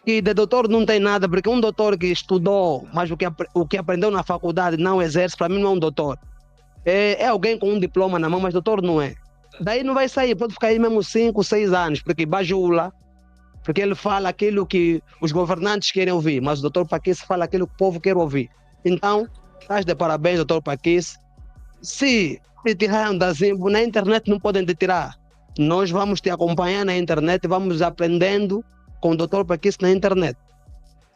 que de doutor não tem nada, porque um doutor que estudou, mas o que aprendeu na faculdade não exerce, para mim não é um doutor. É alguém com um diploma na mão, mas doutor não é. Daí não vai sair, pode ficar aí mesmo 5, 6 anos, porque bajula, porque ele fala aquilo que os governantes querem ouvir, mas o doutor Paquice fala aquilo que o povo quer ouvir. Então, estás de parabéns, doutor Paquice. Se te tiraram da Zimbo, na internet não podem te tirar. Nós vamos te acompanhar na internet e vamos aprendendo com o doutor Paquice na internet.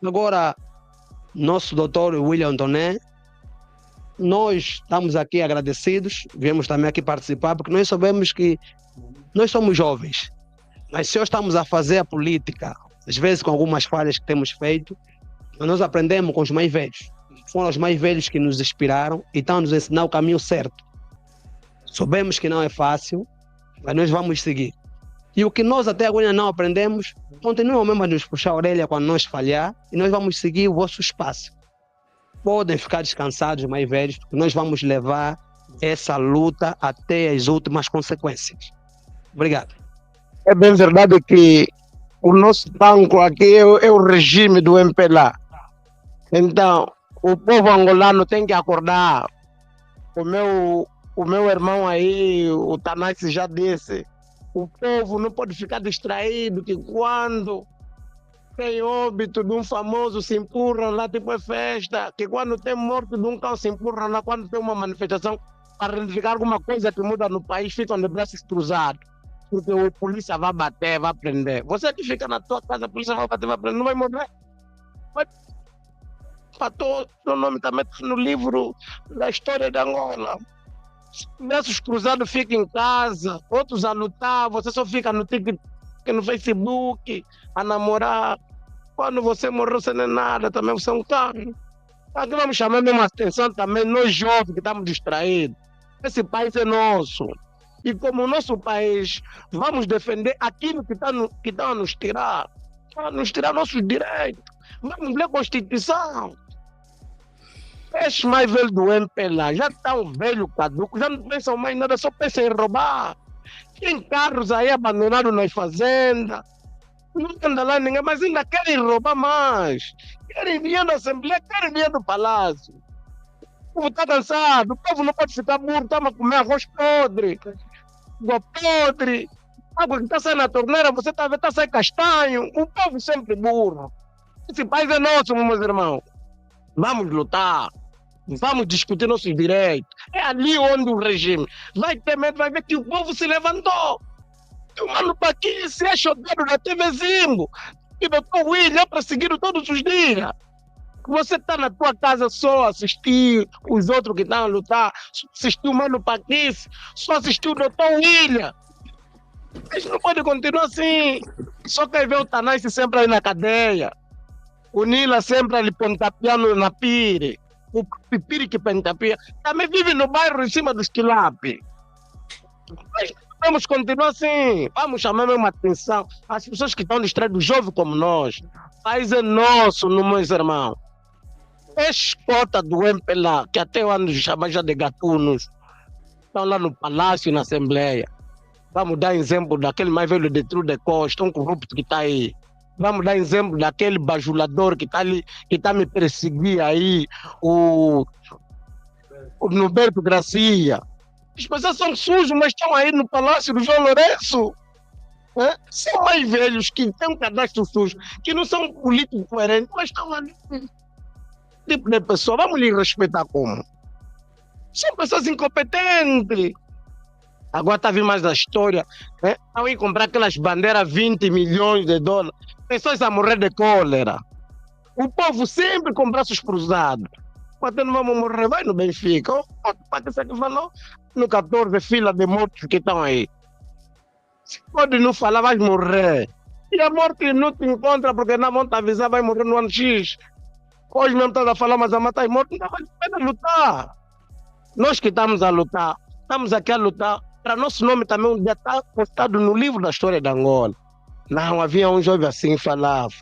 Agora, nosso doutor William Toné, nós estamos aqui agradecidos, viemos também aqui participar, porque nós sabemos que nós somos jovens, mas se nós estamos a fazer a política, às vezes com algumas falhas que temos feito, nós aprendemos com os mais velhos. Foram os mais velhos que nos inspiraram e estão a nos ensinar o caminho certo. Sabemos que não é fácil, mas nós vamos seguir. E o que nós até agora não aprendemos, continuam mesmo a nos puxar a orelha quando nós falhar e nós vamos seguir o vosso espaço. Podem ficar descansados, mais velhos, porque nós vamos levar essa luta até as últimas consequências. Obrigado. É bem verdade que o nosso banco aqui é o regime do MPLA. Então, o povo angolano tem que acordar. O meu irmão aí, o Tanassi, já disse, o povo não pode ficar distraído que quando tem óbito de um famoso se empurram lá, tipo é festa, que quando tem morte de um cão se empurram lá, quando tem uma manifestação para reivindicar alguma coisa que muda no país, ficam de braços cruzados, porque a polícia vai bater, vai prender. Você que fica na tua casa, a polícia vai bater, vai prender, não vai morrer. Mas o nome também está no livro da história de Angola. Braços cruzados fica em casa, outros a lutar, você só fica no TikTok, no Facebook, a namorar. Quando você morreu, você não é nada, também você é um carro. Aqui vamos chamar mesmo a atenção também, nós jovens que estamos distraídos. Esse país é nosso. E como o nosso país, vamos defender aquilo que estão a nos tirar. A nos tirar nossos direitos. Vamos ler a Constituição. Esses mais velhos do MPLA já estão velho, caduco, já não pensam mais nada, só pensam em roubar. Tem carros aí abandonados nas fazendas. Não anda lá ninguém, mas ainda querem roubar mais. Querem vir da Assembleia, querem vir do Palácio. O povo está cansado, o povo não pode ficar burro, toma comer arroz podre, água podre, água que está saindo na torneira, você está vendo, está saindo castanho. O povo sempre burro. Esse país é nosso, meus irmãos. Vamos lutar. Vamos discutir nossos direitos. É ali onde o regime vai ter medo, vai ver que o povo se levantou. O mano Paquice é jogado na TV Zimbo. E o doutor William é perseguido todos os dias. Você está na tua casa só assistir os outros que estão a lutar, assistiu o Mano Paquice, só assistiu o Dr. William. Mas não pode continuar assim. Só quer ver o Tanais sempre aí na cadeia. O Nila sempre ali pontapeando na pire. O Pipiri que pentapia. Também vive no bairro em cima dos Quilape. Mas vamos continuar assim. Vamos chamar mesmo a atenção. As pessoas que estão distraídas, jovens como nós. O país é nosso, meus irmãos. Escota do MPLA, que até eu ando chamar já de gatunos. Estão lá no Palácio, na Assembleia. Vamos dar exemplo daquele mais velho de Trude Costa, um corrupto que está aí. Vamos dar exemplo daquele bajulador que está ali, que está me perseguindo aí, o Norberto Gracia. As pessoas são sujos, mas estão aí no Palácio do João Lourenço. São mais velhos que têm um cadastro sujo, que não são políticos coerentes, mas estão ali. Tipo de pessoa, vamos lhe respeitar como? São pessoas incompetentes. Agora está vindo mais da história. Estão a comprar aquelas bandeiras 20 milhões de dólares. Pessoas a morrer de cólera. O povo sempre com braços cruzados. Quando não vamos morrer, vai no Benfica. Pode ser que falou no 14, fila de mortos que estão aí. Se pode não falar, vai morrer. E a morte não te encontra porque não vão te avisar, vai morrer no ano X. Hoje mesmo estás a falar, mas a matar morto, não vale a pena lutar. Nós que estamos a lutar, estamos aqui a lutar. Para nosso nome também um dia está postado no livro da história de Angola. Não, havia um jovem assim que falava.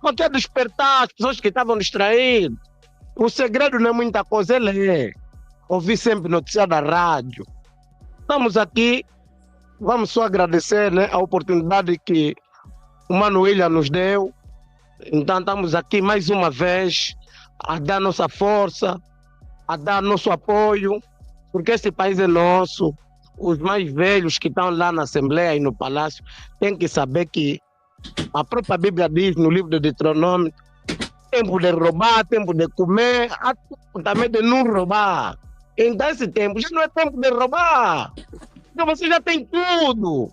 Não quer despertar as pessoas que estavam distraídas. O segredo não é muita coisa, ele é. Ouvir sempre notícia da rádio. Estamos aqui, vamos só agradecer, né, a oportunidade que o Mano William nos deu. Então estamos aqui mais uma vez a dar nossa força, a dar nosso apoio, porque esse país é nosso. Os mais velhos que estão lá na Assembleia e no Palácio têm que saber que a própria Bíblia diz no livro de Deuteronômio: tempo de roubar, tempo de comer, há tempo também de não roubar. Então esse tempo já não é tempo de roubar. Então você já tem tudo.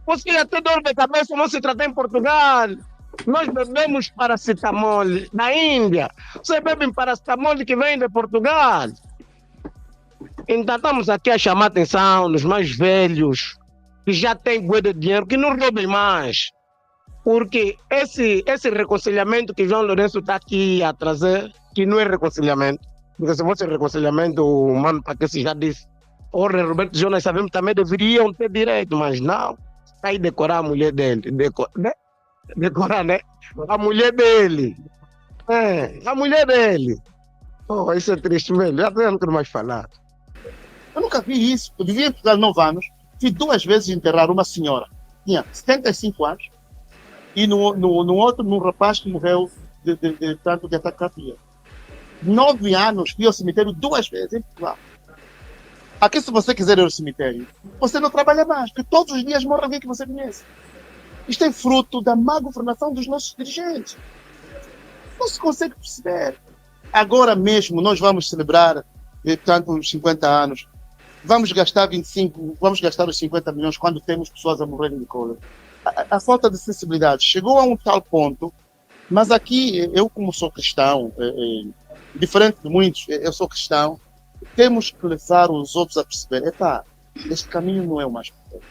Você já tem dor de cabeça, não se trata em Portugal. Nós bebemos paracetamol na Índia. Você bebe paracetamol que vem de Portugal. Então estamos aqui a chamar a atenção dos mais velhos, que já têm bué de dinheiro, que não roubem mais. Porque esse reconciliamento que João Lourenço está aqui a trazer, que não é reconciliamento, porque se fosse reconciliamento, o Mano Paquice já disse, Roberto Jonas sabemos também deveriam ter direito, mas não. Está aí decorar a mulher dele. Decorar, né? A mulher dele. A mulher dele. Oh, isso é triste mesmo, já não quero mais falar. Eu nunca vi isso. Eu vivi em Portugal 9 anos, fui 2 vezes enterrar uma senhora. Tinha 75 anos. E no outro, num rapaz que morreu de tanto de ataque cardíaco. 9 anos, fui ao cemitério 2 vezes em Portugal. Aqui, se você quiser ir ao cemitério, você não trabalha mais, porque todos os dias morre alguém que você conhece. Isto é fruto da má governação dos nossos dirigentes. Não se consegue perceber. Agora mesmo, nós vamos celebrar tanto os 50 anos. Vamos gastar os 50 milhões quando temos pessoas a morrerem de cólera. A falta de sensibilidade chegou a um tal ponto, mas aqui, eu como sou cristão, diferente de muitos, eu sou cristão, temos que levar os outros a perceber, este caminho não é o mais correto.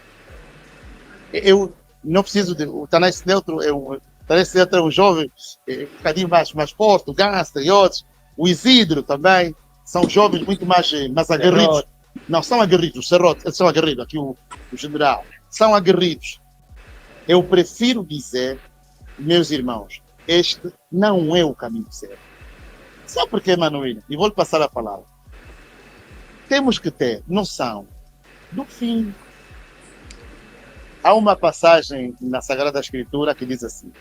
Eu não preciso de... O Tanais Neutro é um jovem, um bocadinho mais posto, o Gangster e outros, o Isidro também, são jovens muito mais aguerridos. Não, são aguerridos, os Serrotes são aguerridos, aqui o general, são aguerridos. Eu prefiro dizer, meus irmãos, este não é o caminho certo. Sabe por quê, Manuel? E vou-lhe passar a palavra. Temos que ter noção do fim. Há uma passagem na Sagrada Escritura que diz assim: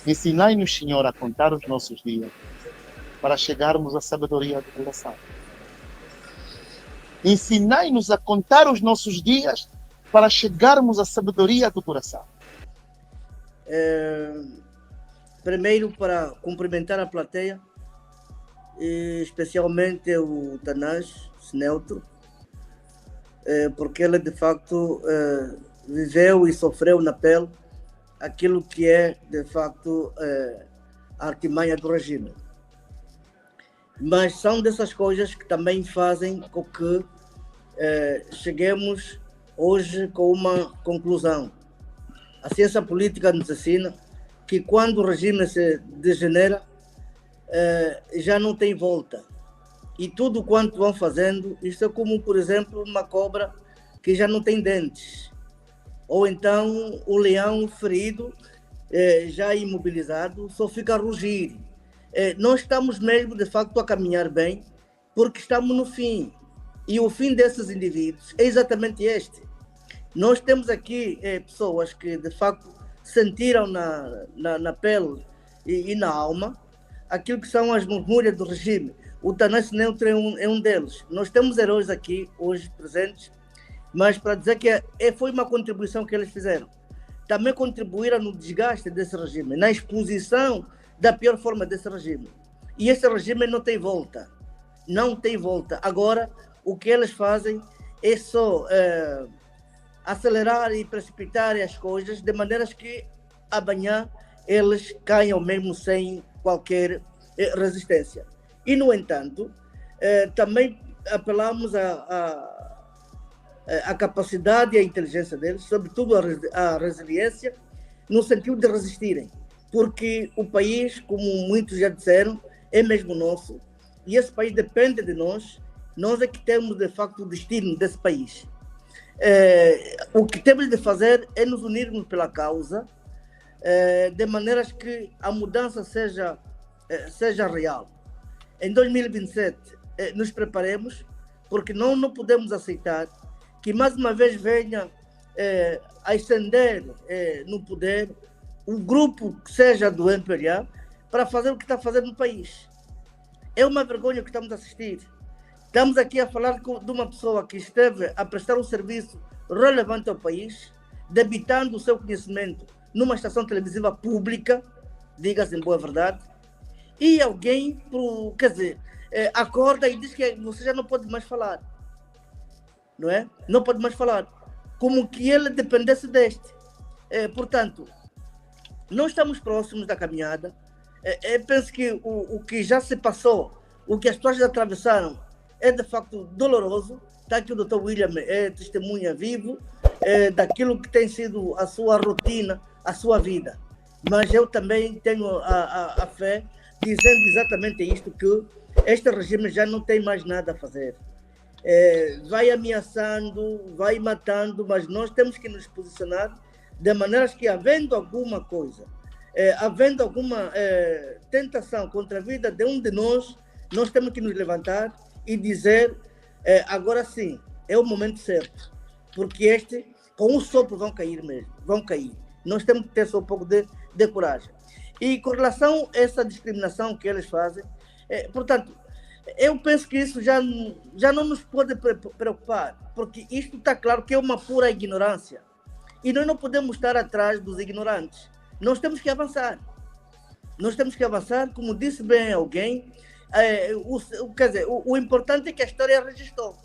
ensinai-nos, Senhor, a contar os nossos dias, para chegarmos à sabedoria do coração. Ensinai-nos a contar os nossos dias, para chegarmos à sabedoria do coração. Primeiro, para cumprimentar a plateia, especialmente o Tanais Neutro, porque ele de facto viveu e sofreu na pele aquilo que é de facto a artimanha do regime. Mas são dessas coisas que também fazem com que cheguemos hoje com uma conclusão. A ciência política nos ensina que quando o regime se degenera, já não tem volta. E tudo quanto vão fazendo, isto é como, por exemplo, uma cobra que já não tem dentes. Ou então o leão ferido, já imobilizado, só fica a rugir. Nós estamos mesmo, de facto, a caminhar bem, porque estamos no fim. E o fim desses indivíduos é exatamente este. Nós temos aqui pessoas que, de facto, sentiram na pele e na alma aquilo que são as murmúrias do regime. O Tanase Neutro é um deles. Nós temos heróis aqui, hoje presentes, mas para dizer que foi uma contribuição que eles fizeram. Também contribuíram no desgaste desse regime, na exposição da pior forma desse regime. E esse regime não tem volta. Não tem volta. Agora, o que eles fazem é só acelerar e precipitar as coisas de maneiras que amanhã eles caiam mesmo sem qualquer resistência. E, no entanto, também apelamos à capacidade e à inteligência deles, sobretudo à resiliência, no sentido de resistirem. Porque o país, como muitos já disseram, é mesmo nosso, e esse país depende de nós. Nós é que temos, de facto, o destino desse país. O que temos de fazer é nos unirmos pela causa, de maneiras que a mudança seja real. Em 2027, nos preparemos, porque não podemos aceitar que mais uma vez venha ascender no poder um grupo que seja do MPLA para fazer o que está fazendo no país. É uma vergonha que estamos a assistir. Estamos aqui a falar de uma pessoa que esteve a prestar um serviço relevante ao país, debitando o seu conhecimento numa estação televisiva pública, diga-se em boa verdade, e alguém, acorda e diz que você já não pode mais falar. Não é? Não pode mais falar. Como que ele dependesse deste. Portanto, não estamos próximos da caminhada. Penso que o que já se passou, o que as pessoas já atravessaram, é de facto doloroso. Está aqui o Dr. William, é testemunha vivo daquilo que tem sido a sua rotina, a sua vida. Mas eu também tenho a fé, dizendo exatamente isto, que este regime já não tem mais nada a fazer. Vai ameaçando, vai matando, mas nós temos que nos posicionar de maneiras que, havendo alguma coisa, havendo alguma tentação contra a vida de um de nós temos que nos levantar e dizer, agora sim, é o momento certo, porque com um sopro vão cair mesmo, vão cair. Nós temos que ter só um pouco de coragem. E com relação a essa discriminação que eles fazem, portanto, eu penso que isso já não nos pode preocupar, porque isto está claro que é uma pura ignorância. E nós não podemos estar atrás dos ignorantes. Nós temos que avançar. Nós temos que avançar, como disse bem alguém, o importante é que a história registrou.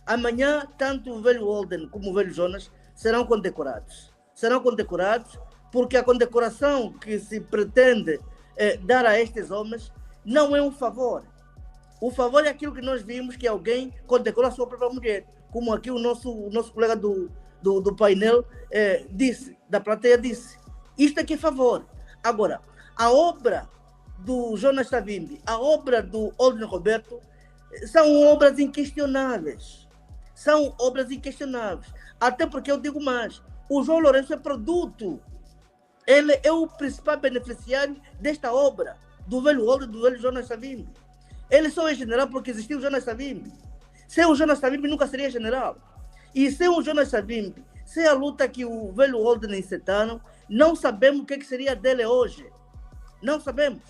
Amanhã, tanto o velho Holden como o velho Jonas serão condecorados. Serão condecorados porque a condecoração que se pretende dar a estes homens não é um favor. O favor é aquilo que nós vimos, que alguém condecorou a sua própria mulher, como aqui o nosso colega do painel disse, da plateia disse. Isto aqui é favor. Agora, a obra do Jonas Savimbi, a obra do Holden Roberto, são obras inquestionáveis. São obras inquestionáveis. Até porque eu digo mais, o João Lourenço é produto. Ele é o principal beneficiário desta obra, do velho Holden, do velho Jonas Savimbi. Ele só é general porque existiu o Jonas Savimbi. Sem o Jonas Savimbi nunca seria general. E sem o Jonas Savimbi, sem a luta que o velho Holden encetaram, não sabemos o que seria dele hoje. Não sabemos.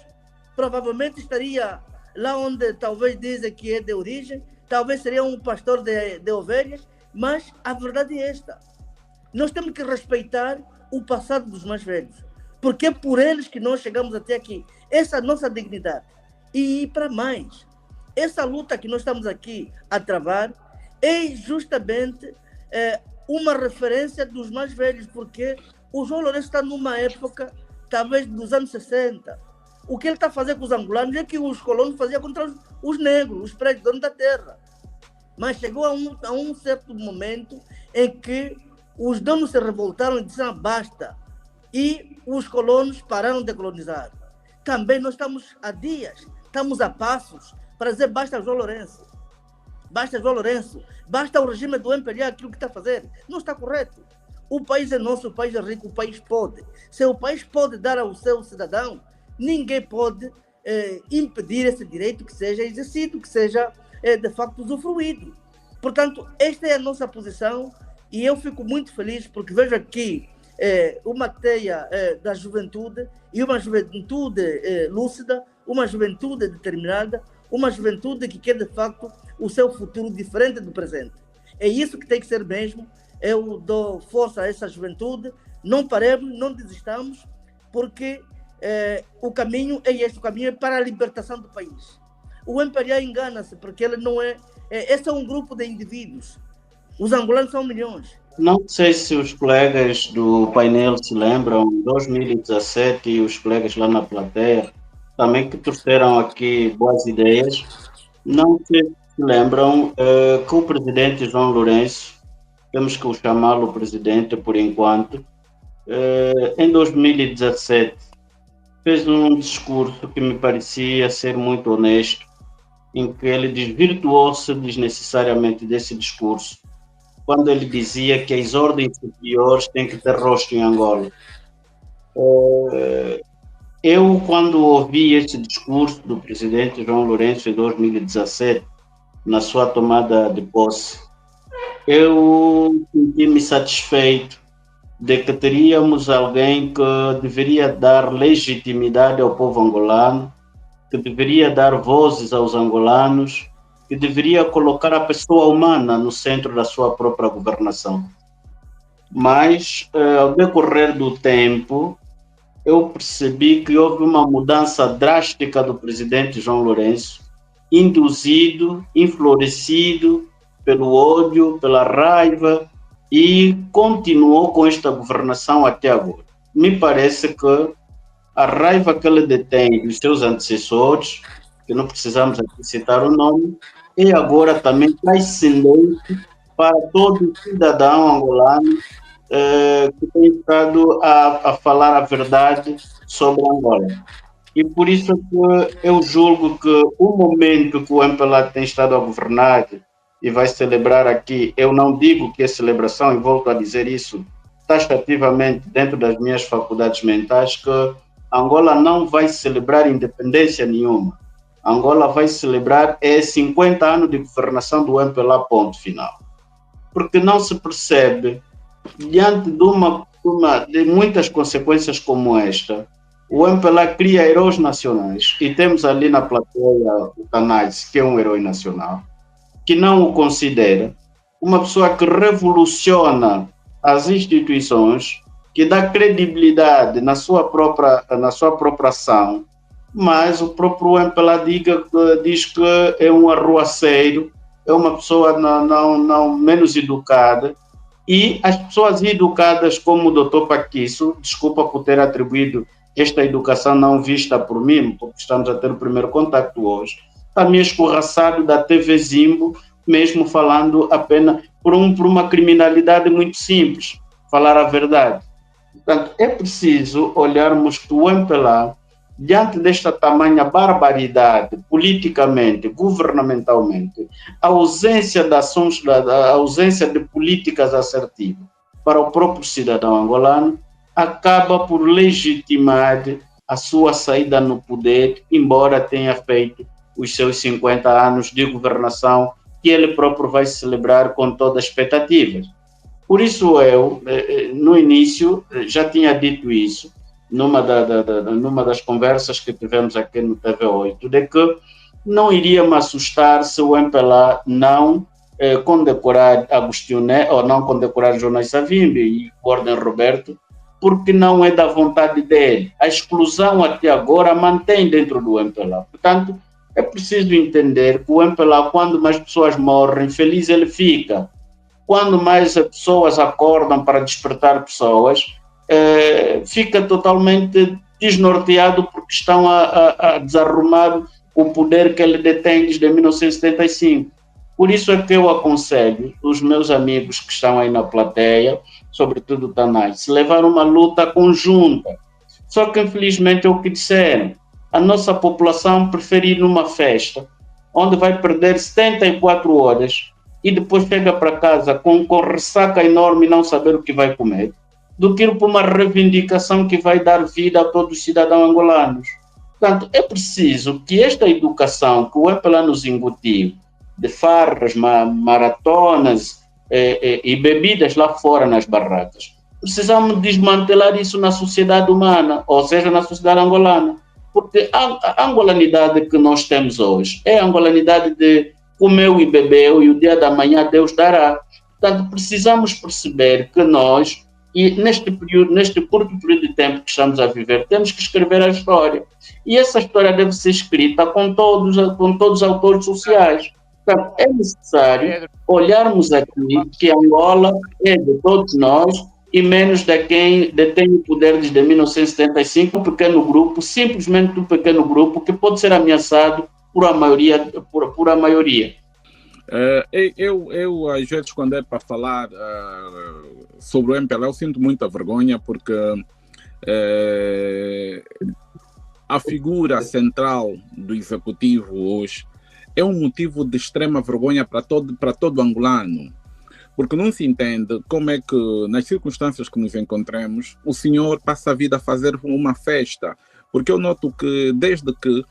Provavelmente estaria lá onde talvez dizem que é de origem, talvez seria um pastor de ovelhas, mas a verdade é esta. Nós temos que respeitar o passado dos mais velhos, porque é por eles que nós chegamos até aqui. Essa é a nossa dignidade. E para mais, essa luta que nós estamos aqui a travar é justamente uma referência dos mais velhos, porque o João Lourenço está numa época, talvez dos anos 60, O que ele está fazendo com os angolanos é que os colonos faziam contra os negros, os pretos, donos da terra. Mas chegou a um certo momento em que os donos se revoltaram e disseram basta. E os colonos pararam de colonizar. Também nós estamos a dias, estamos a passos para dizer basta João Lourenço. Basta João Lourenço. Basta o regime do MPLA, aquilo que está a fazer. Não está correto. O país é nosso, o país é rico, o país pode. Se o país pode dar ao seu cidadão, ninguém pode impedir esse direito que seja exercido, que seja de facto usufruído. Portanto, esta é a nossa posição e eu fico muito feliz porque vejo aqui uma teia da juventude e uma juventude lúcida, uma juventude determinada, uma juventude que quer de facto o seu futuro diferente do presente. É isso que tem que ser mesmo. Eu dou força a essa juventude, não paremos, não desistamos, porque o caminho é este, o caminho é para a libertação do país. O MPLA engana-se, porque ele não é... Esse é um grupo de indivíduos. Os angolanos são milhões. Não sei se os colegas do painel se lembram, em 2017, os colegas lá na plateia, também que trouxeram aqui boas ideias, não se lembram que o presidente João Lourenço, temos que o chamá-lo presidente por enquanto, em 2017, fez um discurso que me parecia ser muito honesto, em que ele desvirtuou-se desnecessariamente desse discurso, quando ele dizia que as ordens superiores têm que ter rosto em Angola. Eu, quando ouvi esse discurso do presidente João Lourenço em 2017, na sua tomada de posse, eu senti-me satisfeito de que teríamos alguém que deveria dar legitimidade ao povo angolano, que deveria dar vozes aos angolanos, que deveria colocar a pessoa humana no centro da sua própria governação. Mas, ao decorrer do tempo, eu percebi que houve uma mudança drástica do presidente João Lourenço, induzido, enflorescido pelo ódio, pela raiva, e continuou com esta governação até agora. Me parece que a raiva que ele detém dos seus antecessores, que não precisamos aqui citar o nome, e agora também transcendente para todo cidadão angolano que tem estado a falar a verdade sobre Angola. E por isso que eu julgo que o momento que o MPLA tem estado a governar e vai celebrar aqui, eu não digo que é celebração, e volto a dizer isso taxativamente dentro das minhas faculdades mentais, que Angola não vai celebrar independência nenhuma. Angola vai celebrar 50 anos de governação do MPLA, ponto final. Porque não se percebe, diante de muitas consequências como esta, o MPLA cria heróis nacionais, e temos ali na plateia o Canais, que é um herói nacional, que não o considera, uma pessoa que revoluciona as instituições, que dá credibilidade na sua própria ação, mas o próprio MPLA diz que é um arruaceiro, é uma pessoa não menos educada, e as pessoas educadas como o Dr. Paquisso, desculpa por ter atribuído esta educação não vista por mim, porque estamos a ter o primeiro contacto hoje, está me escorraçado da TV Zimbo, mesmo falando apenas por uma criminalidade muito simples, falar a verdade. Portanto, é preciso olharmos que o MPLA, diante desta tamanha barbaridade, politicamente, governamentalmente, a ausência de ações, a ausência de políticas assertivas para o próprio cidadão angolano, acaba por legitimar a sua saída no poder, embora tenha feito os seus 50 anos de governação, que ele próprio vai celebrar com todas as expectativas. Por isso eu, no início, já tinha dito isso, numa das conversas que tivemos aqui no TV8, de que não iria me assustar se o MPLA não condecorar Agostinho Neto, ou não condecorar Jonas Savimbi e Gordon Roberto, porque não é da vontade dele. A exclusão até agora mantém dentro do MPLA. Portanto, é preciso entender que o MPLA, quando mais pessoas morrem, feliz ele fica. Quando mais pessoas acordam para despertar pessoas, fica totalmente desnorteado porque estão a desarrumar o poder que ele detém desde 1975. Por isso é que eu aconselho os meus amigos que estão aí na plateia, sobretudo o Tanay, se levar uma luta conjunta. Só que, infelizmente, é o que disseram. A nossa população prefere ir numa festa, onde vai perder 74 horas e depois chega para casa com ressaca enorme e não saber o que vai comer, do que ir para uma reivindicação que vai dar vida a todos os cidadãos angolanos. Portanto, é preciso que esta educação que o MPLA nos incutiu, de farras, maratonas e bebidas lá fora nas barracas, precisamos desmantelar isso na sociedade humana, ou seja, na sociedade angolana. Porque a angolanidade que nós temos hoje é a angolanidade de comeu e bebeu e o dia da manhã Deus dará. Portanto, precisamos perceber que nós, e neste curto período de tempo que estamos a viver, temos que escrever a história. E essa história deve ser escrita com todos os autores sociais. Portanto, é necessário olharmos aqui que Angola é de todos nós e menos de quem detém o poder desde 1975, um pequeno grupo, simplesmente um pequeno grupo que pode ser ameaçado por a maioria. Eu, às vezes, quando é para falar sobre o MPLA, eu sinto muita vergonha porque a figura central do executivo hoje é um motivo de extrema vergonha para todo angolano, porque não se entende como é que, nas circunstâncias que nos encontramos, o senhor passa a vida a fazer uma festa, porque eu noto que desde que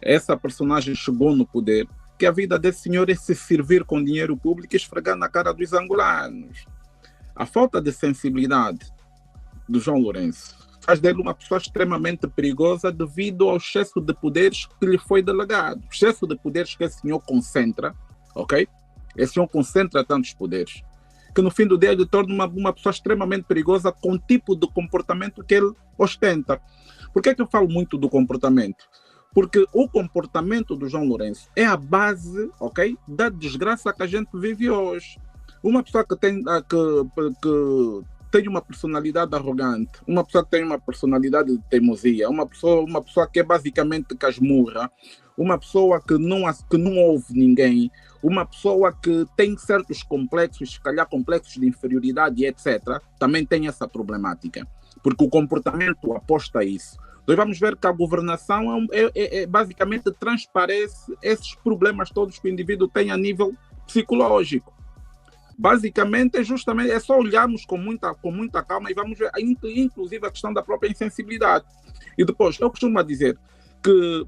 essa personagem chegou no poder, que a vida desse senhor é se servir com dinheiro público e esfregar na cara dos angolanos. A falta de sensibilidade do João Lourenço faz dele uma pessoa extremamente perigosa devido ao excesso de poderes que lhe foi delegado. O excesso de poderes que esse senhor concentra, ok? Esse senhor concentra tantos poderes que no fim do dia ele torna uma pessoa extremamente perigosa com o tipo de comportamento que ele ostenta. Por que é que eu falo muito do comportamento? Porque o comportamento do João Lourenço é a base, ok, da desgraça que a gente vive hoje. Uma pessoa que tem uma personalidade arrogante, uma pessoa que tem uma personalidade de teimosia, uma pessoa que é basicamente casmurra, uma pessoa que não ouve ninguém, uma pessoa que tem certos complexos, se calhar complexos de inferioridade, etc., também tem essa problemática, porque o comportamento aposta a isso. Nós vamos ver que a governação basicamente transparece esses problemas todos que o indivíduo tem a nível psicológico. Basicamente, é só olharmos com muita calma e vamos ver, inclusive, a questão da própria insensibilidade. E depois, eu costumo dizer que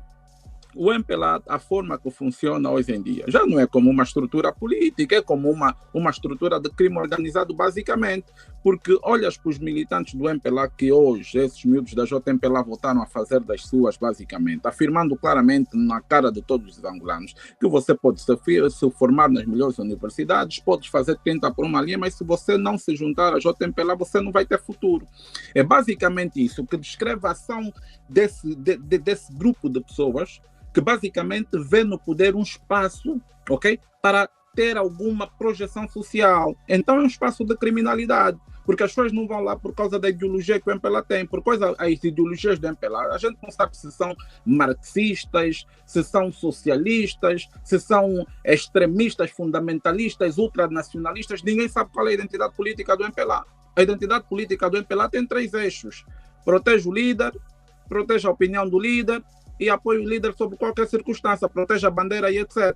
o MPLA, a forma que funciona hoje em dia, já não é como uma estrutura política, é como uma estrutura de crime organizado, basicamente, porque olhas para os militantes do MPLA que hoje, esses miúdos da JMPLA voltaram a fazer das suas, basicamente, afirmando claramente na cara de todos os angolanos que você pode se formar nas melhores universidades, pode fazer 30 por uma linha, mas se você não se juntar à JMPLA, você não vai ter futuro. É basicamente isso que descreve a ação desse grupo de pessoas que basicamente vê no poder um espaço, ok, para ter alguma projeção social. Então é um espaço de criminalidade, porque as pessoas não vão lá por causa da ideologia que o MPLA tem, por causa das ideologias do MPLA. A gente não sabe se são marxistas, se são socialistas, se são extremistas, fundamentalistas, ultranacionalistas, ninguém sabe qual é a identidade política do MPLA. A identidade política do MPLA tem 3 eixos: protege o líder, protege a opinião do líder e apoia o líder sob qualquer circunstância, protege a bandeira e etc.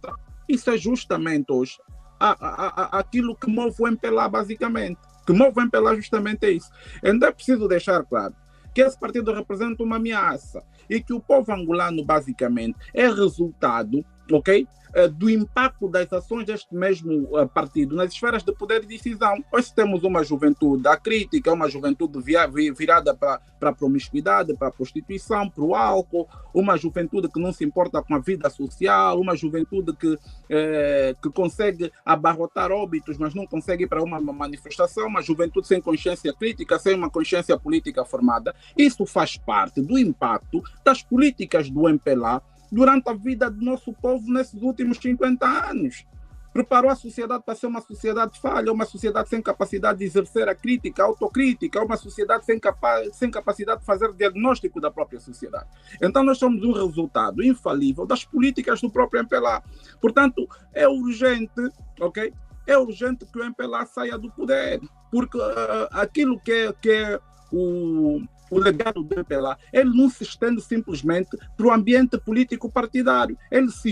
Isso é justamente hoje aquilo que move o MPLA, basicamente. Que move o MPLA justamente é isso. Ainda é preciso deixar claro que esse partido representa uma ameaça e que o povo angolano, basicamente, é resultado, ok, do impacto das ações deste mesmo partido nas esferas de poder e decisão. Hoje temos uma juventude acrítica, uma juventude virada para a promiscuidade, para a prostituição, para o álcool, uma juventude que não se importa com a vida social, uma juventude que consegue abarrotar óbitos, mas não consegue ir para uma manifestação, uma juventude sem consciência crítica, sem uma consciência política formada. Isso faz parte do impacto das políticas do MPLA durante a vida do nosso povo nesses últimos 50 anos. Preparou a sociedade para ser uma sociedade falha, uma sociedade sem capacidade de exercer a crítica, a autocrítica, uma sociedade sem capacidade de fazer diagnóstico da própria sociedade. Então nós somos um resultado infalível das políticas do próprio MPLA. Portanto, é urgente, ok? É urgente que o MPLA saia do poder, porque aquilo que é o legado do MPLA, ele não se estende simplesmente para o ambiente político partidário, ele se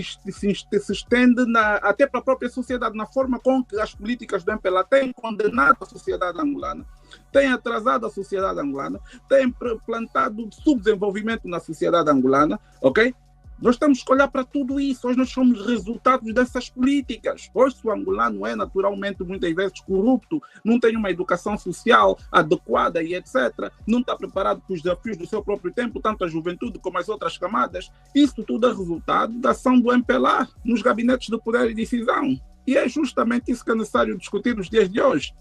estende até para a própria sociedade, na forma com que as políticas do MPLA têm condenado a sociedade angolana, têm atrasado a sociedade angolana, têm plantado subdesenvolvimento na sociedade angolana, ok? Nós temos que olhar para tudo isso. Hoje nós somos resultados dessas políticas. Hoje, se o angolano é naturalmente, muitas vezes, corrupto, não tem uma educação social adequada e etc., não está preparado para os desafios do seu próprio tempo, tanto a juventude como as outras camadas, isso tudo é resultado da ação do MPLA nos gabinetes de poder e decisão. E é justamente isso que é necessário discutir nos dias de hoje.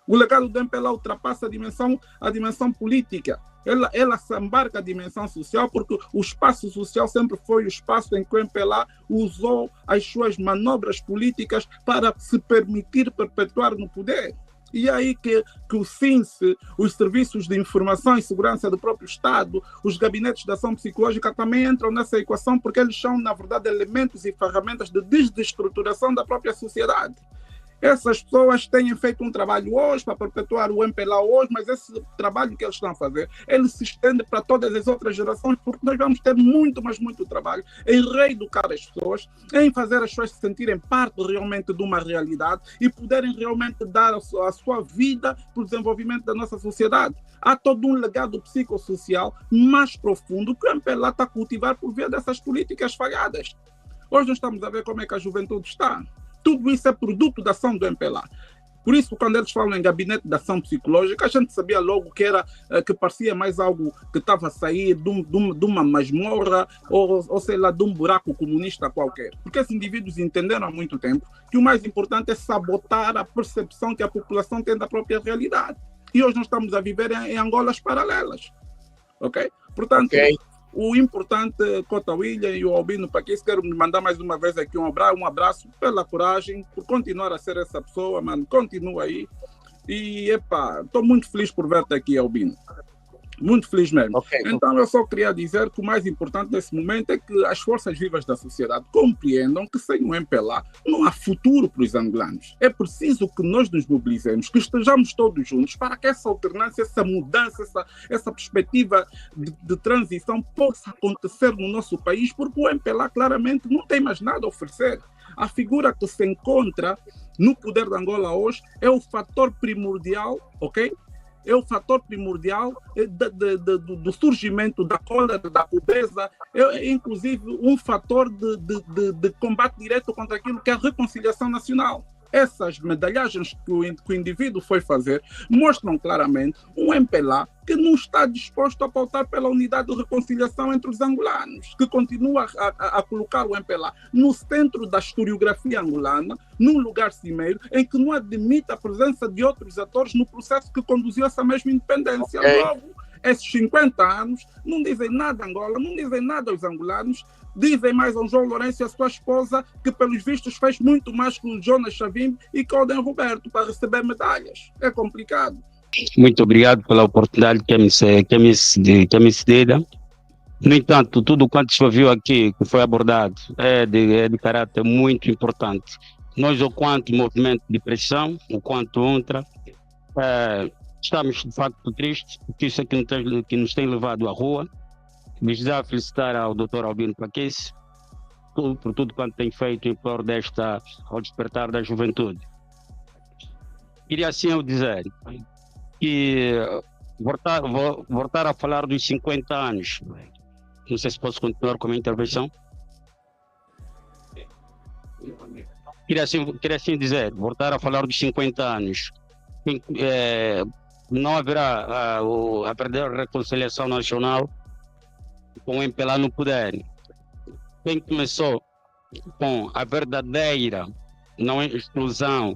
O legado do MPLA ultrapassa a dimensão política. Ela se embarca a dimensão social, porque o espaço social sempre foi o espaço em que o MPLA usou as suas manobras políticas para se permitir perpetuar no poder. E é aí que o SINSE, os serviços de informação e segurança do próprio Estado, os gabinetes de ação psicológica também entram nessa equação, porque eles são, na verdade, elementos e ferramentas de desestruturação da própria sociedade. Essas pessoas têm feito um trabalho hoje para perpetuar o MPLA hoje, mas esse trabalho que eles estão a fazer, ele se estende para todas as outras gerações, porque nós vamos ter muito, mas muito trabalho em reeducar as pessoas, em fazer as pessoas se sentirem parte realmente de uma realidade e poderem realmente dar a sua vida para o desenvolvimento da nossa sociedade. Há todo um legado psicossocial mais profundo que o MPLA está a cultivar por via dessas políticas falhadas. Hoje nós estamos a ver como é que a juventude está. Tudo isso é produto da ação do MPLA. Por isso, quando eles falam em gabinete de ação psicológica, a gente sabia logo que parecia mais algo que estava a sair de uma masmorra ou sei lá, de um buraco comunista qualquer. Porque esses indivíduos entenderam há muito tempo que o mais importante é sabotar a percepção que a população tem da própria realidade. E hoje nós estamos a viver em Angolas paralelas. Ok? Portanto, o importante, Cota William e o Albino Paquis, quero mandar mais uma vez aqui um abraço pela coragem, por continuar a ser essa pessoa, mano. Continua aí. E, estou muito feliz por ver-te aqui, Albino. Muito feliz mesmo. Então, eu só queria dizer que o mais importante nesse momento é que as forças vivas da sociedade compreendam que sem o MPLA não há futuro para os angolanos. É preciso que nós nos mobilizemos, que estejamos todos juntos para que essa alternância, essa mudança, essa perspectiva de transição possa acontecer no nosso país, porque o MPLA claramente não tem mais nada a oferecer. A figura que se encontra no poder de Angola hoje é o fator primordial, ok? É o fator primordial do surgimento da cólera, da pobreza, é inclusive um fator de combate direto contra aquilo que é a reconciliação nacional. Essas medalhagens que o indivíduo foi fazer mostram claramente um MPLA que não está disposto a pautar pela unidade de reconciliação entre os angolanos, que continua a colocar o MPLA no centro da historiografia angolana, num lugar cimeiro, em que não admite a presença de outros atores no processo que conduziu essa mesma independência. Logo, esses 50 anos não dizem nada a Angola, não dizem nada aos angolanos, dizem mais ao João Lourenço e à sua esposa, que pelos vistos fez muito mais que o Jonas Chavim e que o Oden Roberto para receber medalhas. É complicado. Muito obrigado pela oportunidade que me cedida. No entanto, tudo quanto se ouviu aqui, que foi abordado, é de caráter muito importante. Nós, o quanto movimento de pressão, o quanto UNTRA, estamos de facto tristes, porque isso é que nos tem levado à rua. Desde já felicitar ao Dr. Albino Paquis por tudo quanto tem feito em prol ao despertar da juventude. Queria assim eu dizer que voltar a falar dos 50 anos, não sei se posso continuar com a minha intervenção. Queria assim dizer, voltar a falar dos 50 anos, não haverá a perder a reconciliação nacional com o MPLA no poder. Quem começou com a verdadeira, não é exclusão,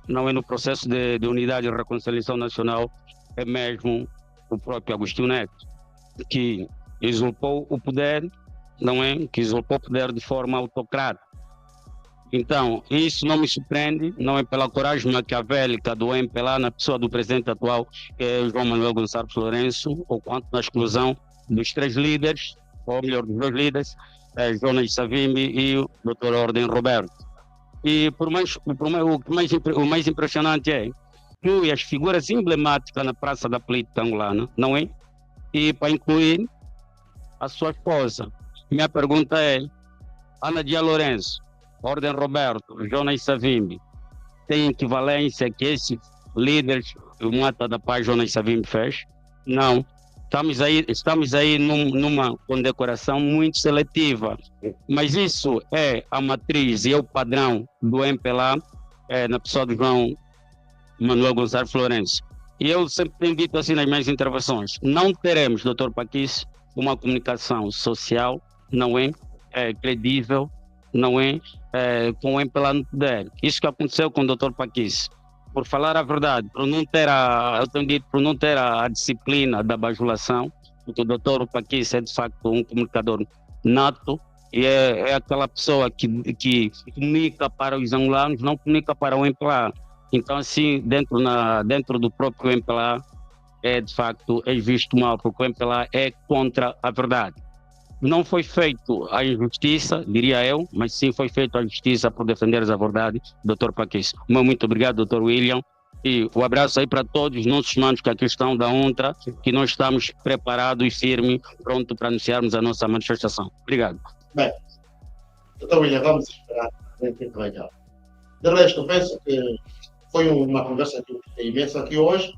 não é no processo de unidade e reconciliação nacional, é mesmo o próprio Agostinho Neto, que usurpou o poder, não é? Que usurpou o poder de forma autocrática. Então, isso não me surpreende, não é pela coragem maquiavélica do MPLA na pessoa do presidente atual, que é João Manuel Gonçalves Lourenço, ou quanto na exclusão dos 3 líderes, ou melhor, dos 2 líderes, Jonas Savimbi e o Dr. Ordem Roberto. E o mais impressionante é que as figuras emblemáticas na praça da política angolana, não é? E para incluir a sua esposa. Minha pergunta é, Ana Dia Lourenço, Ordem Roberto, Jonas Savimbi, tem equivalência que esses líderes, o Mata da Paz, Jonas Savimbi fez? Não. Estamos aí numa condecoração muito seletiva, mas isso é a matriz e é o padrão do MPLA, na pessoa do João Manuel Gonçalves Lourenço. E eu sempre tenho dito assim nas minhas intervenções, não teremos, Dr. Paquice, uma comunicação social, não é, credível, não é, com o MPLA no poder. Isso que aconteceu com o Dr. Paquice. Por falar a verdade, por não ter a disciplina da bajulação, porque o doutor Paquice é de facto um comunicador nato e é aquela pessoa que comunica para os angolanos, não comunica para o MPLA. Então, assim, dentro do próprio MPLA, de facto, é visto mal, porque o MPLA é contra a verdade. Não foi feito a injustiça, diria eu, mas sim foi feita a justiça por defender a verdade, Dr. Paquice. Muito obrigado, Dr. William, e um abraço aí para todos os nossos manos que aqui estão da UNTRA, que nós estamos preparados e firmes, prontos para anunciarmos a nossa manifestação. Obrigado. Bem, Dr. William, vamos esperar o que vai dar. De resto, eu penso que foi uma conversa que eu gostei imenso aqui hoje,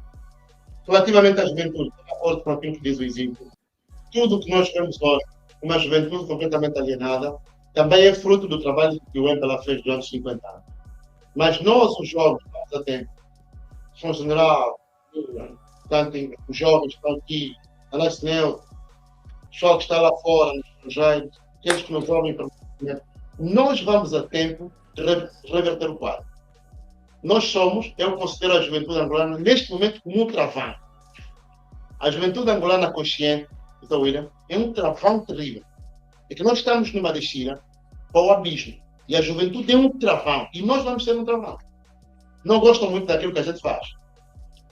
relativamente à juventude, de acordo com aquilo que diz o exemplo. Tudo o que nós vemos hoje, uma juventude completamente alienada, também é fruto do trabalho que o MPLA fez durante 50 anos. Mas nós, os jovens, estamos a tempo. São general, portanto, os jovens que estão aqui, a Nascenel, o pessoal que está lá fora, nos estrangeiros, aqueles que nos ouvem permanentemente, nós vamos a tempo de reverter o quadro. Eu considero a juventude angolana, neste momento, como um travão. A juventude angolana consciente, Dr. William, é um travão terrível. É que nós estamos numa descida para o abismo. E a juventude é um travão. E nós vamos ser um travão. Não gostam muito daquilo que a gente faz.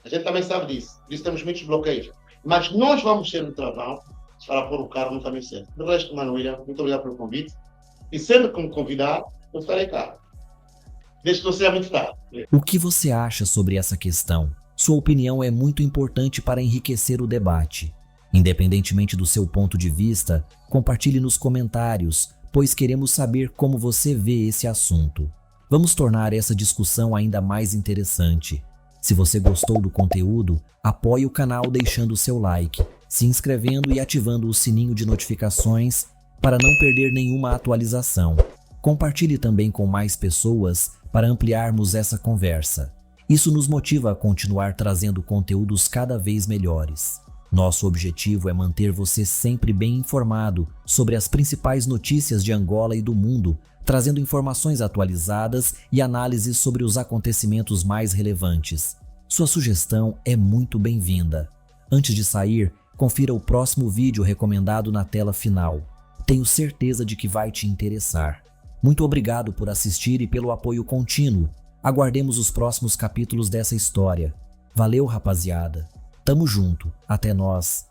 A gente também sabe disso. Por isso temos muitos bloqueios. Mas nós vamos ser um travão para pôr o carro no caminho certo. De resto, Mano William, muito obrigado pelo convite. E sempre que me convidar, eu estarei cá. Desde que não seja muito tarde. O que você acha sobre essa questão? Sua opinião é muito importante para enriquecer o debate. Independentemente do seu ponto de vista, compartilhe nos comentários, pois queremos saber como você vê esse assunto. Vamos tornar essa discussão ainda mais interessante. Se você gostou do conteúdo, apoie o canal deixando o seu like, se inscrevendo e ativando o sininho de notificações para não perder nenhuma atualização. Compartilhe também com mais pessoas para ampliarmos essa conversa. Isso nos motiva a continuar trazendo conteúdos cada vez melhores. Nosso objetivo é manter você sempre bem informado sobre as principais notícias de Angola e do mundo, trazendo informações atualizadas e análises sobre os acontecimentos mais relevantes. Sua sugestão é muito bem-vinda. Antes de sair, confira o próximo vídeo recomendado na tela final. Tenho certeza de que vai te interessar. Muito obrigado por assistir e pelo apoio contínuo. Aguardemos os próximos capítulos dessa história. Valeu, rapaziada. Tamo junto. Até nós.